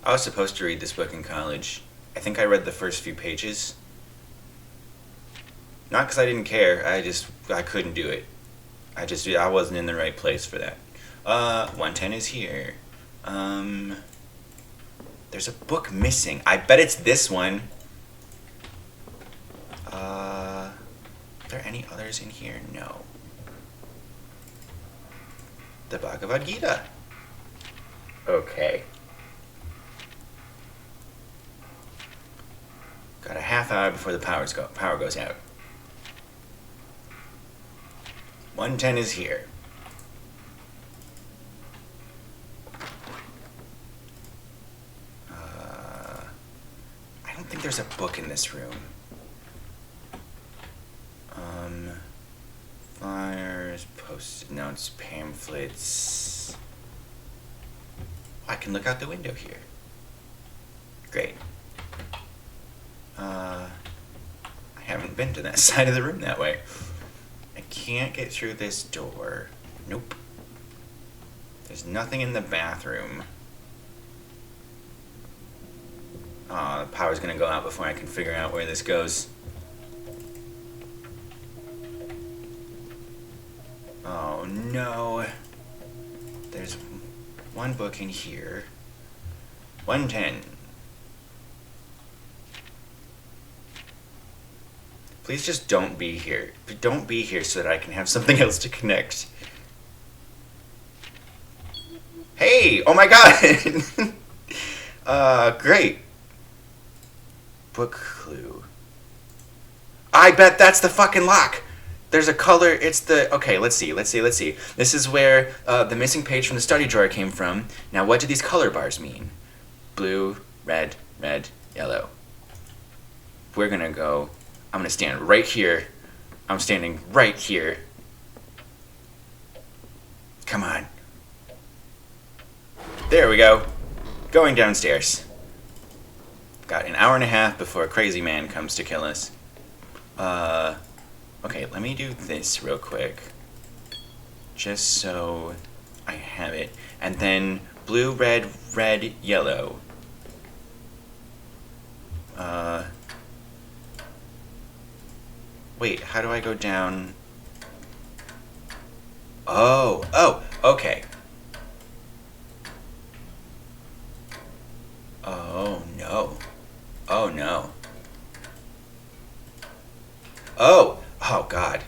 Speaker 1: I was supposed to read this book in college. I think I read the first few pages. Not because I didn't care. I couldn't do it. I wasn't in the right place for that. 110 is here. There's a book missing. I bet it's this one. Are there any others in here? No. The Bhagavad Gita. Okay. Got a half hour before the power goes out. 110 is here. I don't think there's a book in this room. Flyers, post-it notes, pamphlets. I can look out the window here. Great. I haven't been to that side of the room that way. I can't get through this door. Nope. There's nothing in the bathroom. Oh, the power's gonna go out before I can figure out where this goes. Oh no. There's one book in here. 110. Please just don't be here. Don't be here so that I can have something else to connect. Hey! Oh my god! Great. Book clue. I bet that's the fucking lock! There's a color, it's the... Okay, let's see. This is where the missing page from the study drawer came from. Now, what do these color bars mean? Blue, red, yellow. We're gonna go... I'm gonna stand right here. I'm standing right here. Come on. There we go. Going downstairs. Got an hour and a half before a crazy man comes to kill us. Okay, let me do this real quick. Just so I have it. And then blue, red, red, yellow. Wait, how do I go down? Oh, okay. Oh, no. Oh, no. Oh, God.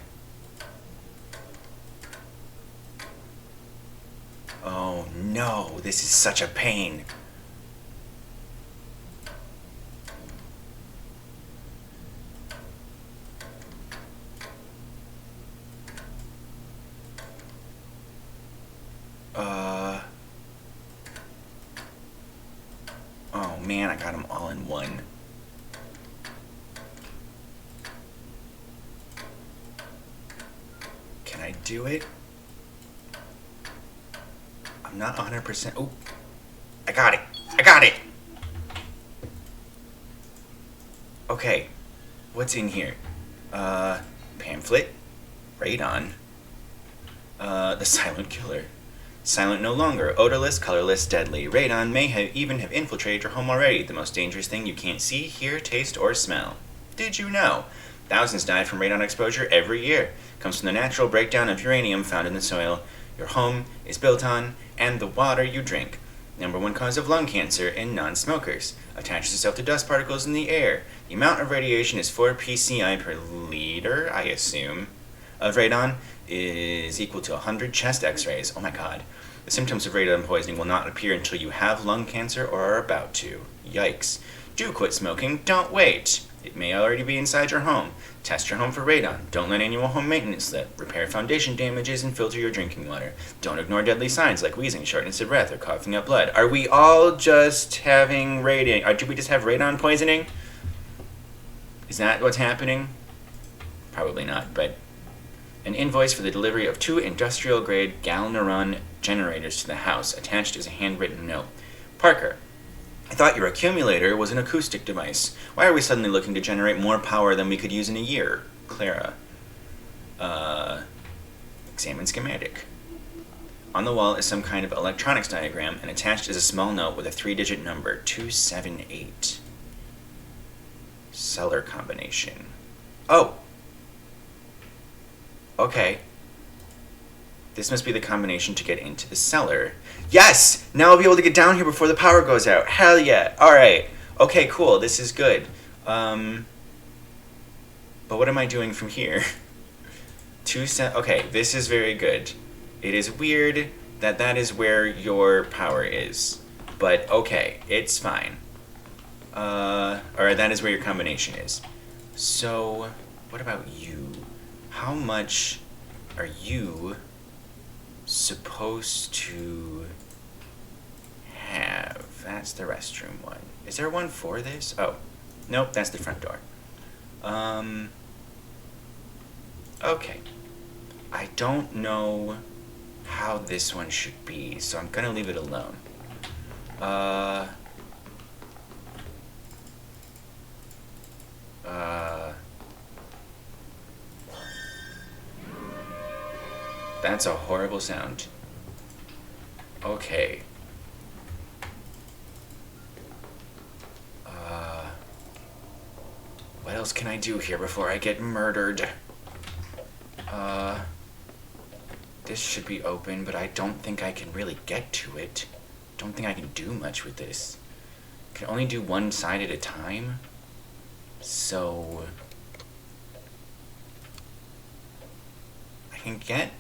Speaker 1: Oh, no. This is such a pain. Oh, man, I got them all in one. Can I do it? I'm not 100%. Oh, I got it. I got it. Okay, what's in here? Pamphlet, radon, the silent killer. Silent no longer, odorless, colorless, deadly. Radon may even have infiltrated your home already. The most dangerous thing you can't see, hear, taste, or smell. Did you know? Thousands die from radon exposure every year. It comes from the natural breakdown of uranium found in the soil your home is built on and the water you drink. Number one cause of lung cancer in non-smokers. Attaches itself to dust particles in the air. The amount of radiation is 4 pci per liter, I assume, of radon is equal to 100 chest x-rays. Oh my god. The symptoms of radon poisoning will not appear until you have lung cancer or are about to. Yikes. Do quit smoking. Don't wait. It may already be inside your home. Test your home for radon. Don't let annual home maintenance slip. Repair foundation damages and filter your drinking water. Don't ignore deadly signs like wheezing, shortness of breath, or coughing up blood. Are we all just having radon? Or do we just have radon poisoning? Is that what's happening? Probably not, but an invoice for the delivery of 2 industrial-grade Galneron generators to the house, attached as a handwritten note. Parker, I thought your accumulator was an acoustic device. Why are we suddenly looking to generate more power than we could use in a year? Clara. Examine schematic. On the wall is some kind of electronics diagram, and attached is a small note with a 3-digit number, 278. Cellar combination. Oh! Okay. This must be the combination to get into the cellar. Yes! Now I'll be able to get down here before the power goes out. Hell yeah. Alright. Okay, cool. This is good. But what am I doing from here? Okay, this is very good. It is weird that that is where your power is. But okay, it's fine. Or that is where your combination is. So, what about you? How much are you supposed to have? That's the restroom one. Is there one for this? Oh, nope, that's the front door. Okay. I don't know how this one should be, so I'm gonna leave it alone. That's a horrible sound. Okay. What else can I do here before I get murdered? This should be open, but I don't think I can really get to it. Don't think I can do much with this. Can only do one side at a time. So I can get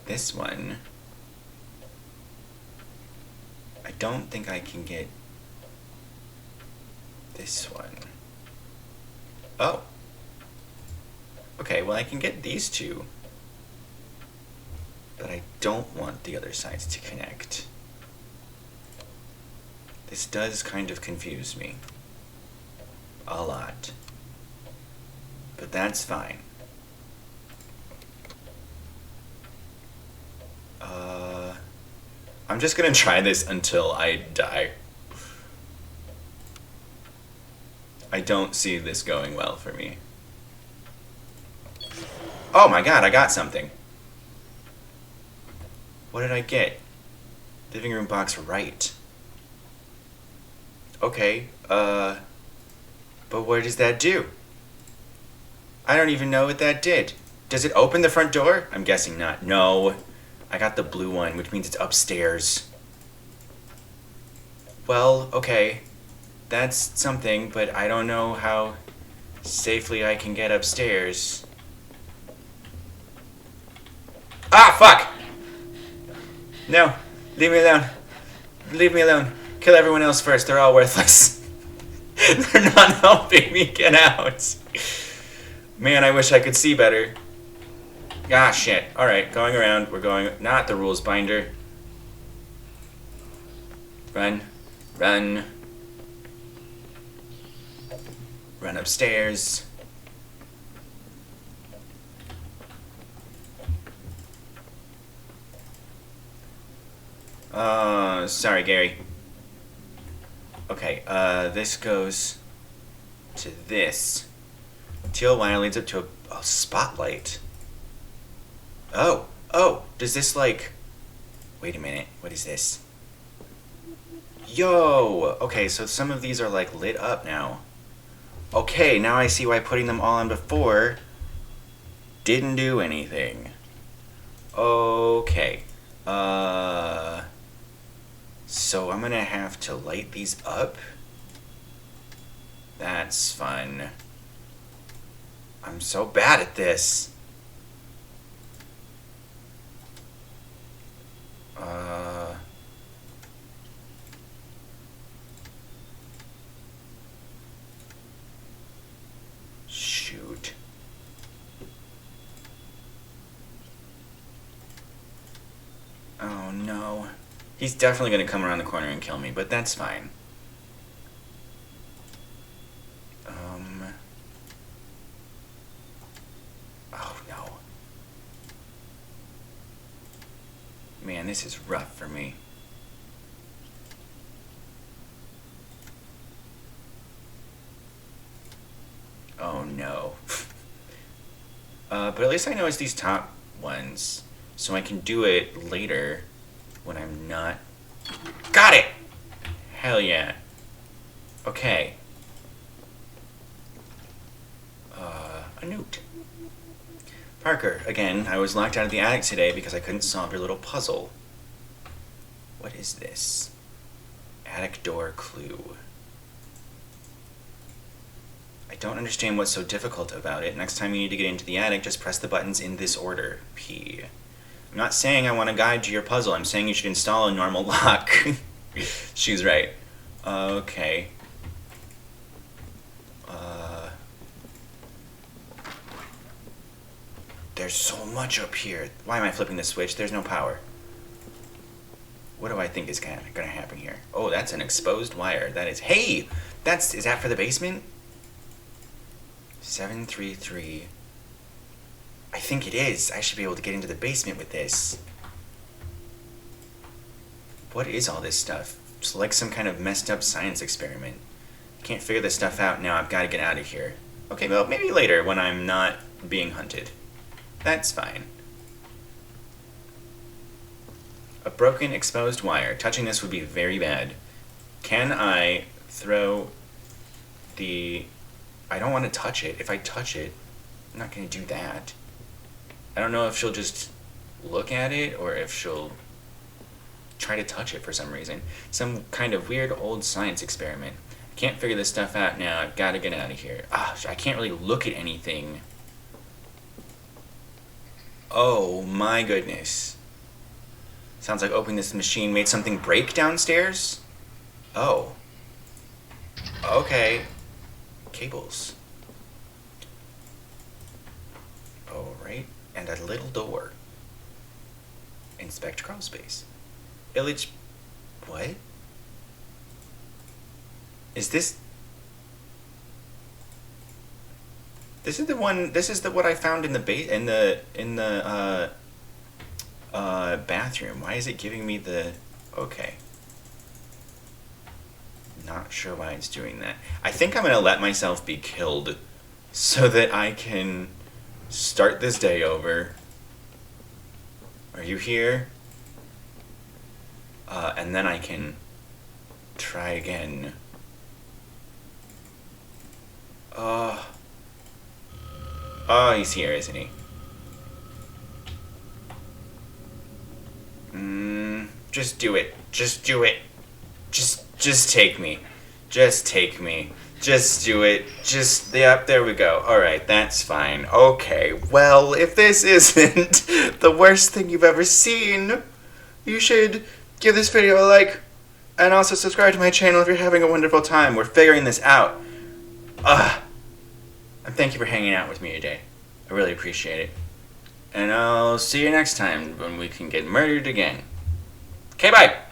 Speaker 1: this one. I don't think I can get this one. Oh. Okay, well I can get these two. But I don't want the other sides to connect. This does kind of confuse me. A lot. But that's fine. I'm just gonna try this until I die. I don't see this going well for me. Oh my god, I got something. What did I get? Living room box right. Okay, but what does that do? I don't even know what that did. Does it open the front door? I'm guessing not. No. I got the blue one, which means it's upstairs. Well, okay. That's something, but I don't know how safely I can get upstairs. Ah, fuck! No. Leave me alone. Leave me alone. Kill everyone else first. They're all worthless. They're not helping me get out. Man, I wish I could see better. Ah, shit. Alright, going around. We're going... Not the rules binder. Run. Run. Run upstairs. Sorry, Gary. Okay, this goes to this. Teal wire leads up to a spotlight. Oh, does this like... Wait a minute, what is this? Yo! Okay, so some of these are like lit up now. Okay, now I see why putting them all on before didn't do anything. Okay. So I'm gonna have to light these up. That's fun. I'm so bad at this. Shoot. Oh no. He's definitely gonna come around the corner and kill me, but that's fine. Oh no. Man, this is rough for me. Oh no. But at least I know it's these top ones, so I can do it later when I'm not... Got it! Hell yeah. Okay. A note. Parker, again, I was locked out of the attic today because I couldn't solve your little puzzle. What is this? Attic door clue. I don't understand what's so difficult about it. Next time you need to get into the attic, just press the buttons in this order. P. I'm not saying I want to guide to your puzzle. I'm saying you should install a normal lock. She's right. Okay. There's so much up here. Why am I flipping the switch? There's no power. What do I think is gonna happen here? Oh, that's an exposed wire. That is... Hey! Is that for the basement? 733. I think it is. I should be able to get into the basement with this. What is all this stuff? It's like some kind of messed up science experiment. I can't figure this stuff out now. I've got to get out of here. Okay, well, maybe later when I'm not being hunted. That's fine. A broken, exposed wire. Touching this would be very bad. Can I throw the... I don't want to touch it. If I touch it, I'm not going to do that. I don't know if she'll just look at it or if she'll try to touch it for some reason. Some kind of weird old science experiment. I can't figure this stuff out now. I've got to get out of here. Ah, I can't really look at anything. Oh my goodness. Sounds like opening this machine made something break downstairs? Oh. Okay. Cables. Alright. And a little door. Inspect crawl space. Village... What? Is this... This is the one... This is the what I found in the bathroom. Why is it giving me the... Okay. Not sure why it's doing that. I think I'm going to let myself be killed so that I can start this day over. Are you here? and then I can try again. Oh, he's here, isn't he? Just do it. Just do it. Just take me. Just take me. Just do it. Yep, there we go. Alright, that's fine. Okay, well, if this isn't the worst thing you've ever seen, you should give this video a like, and also subscribe to my channel if you're having a wonderful time. We're figuring this out. And thank you for hanging out with me today. I really appreciate it. And I'll see you next time when we can get murdered again. Okay, bye!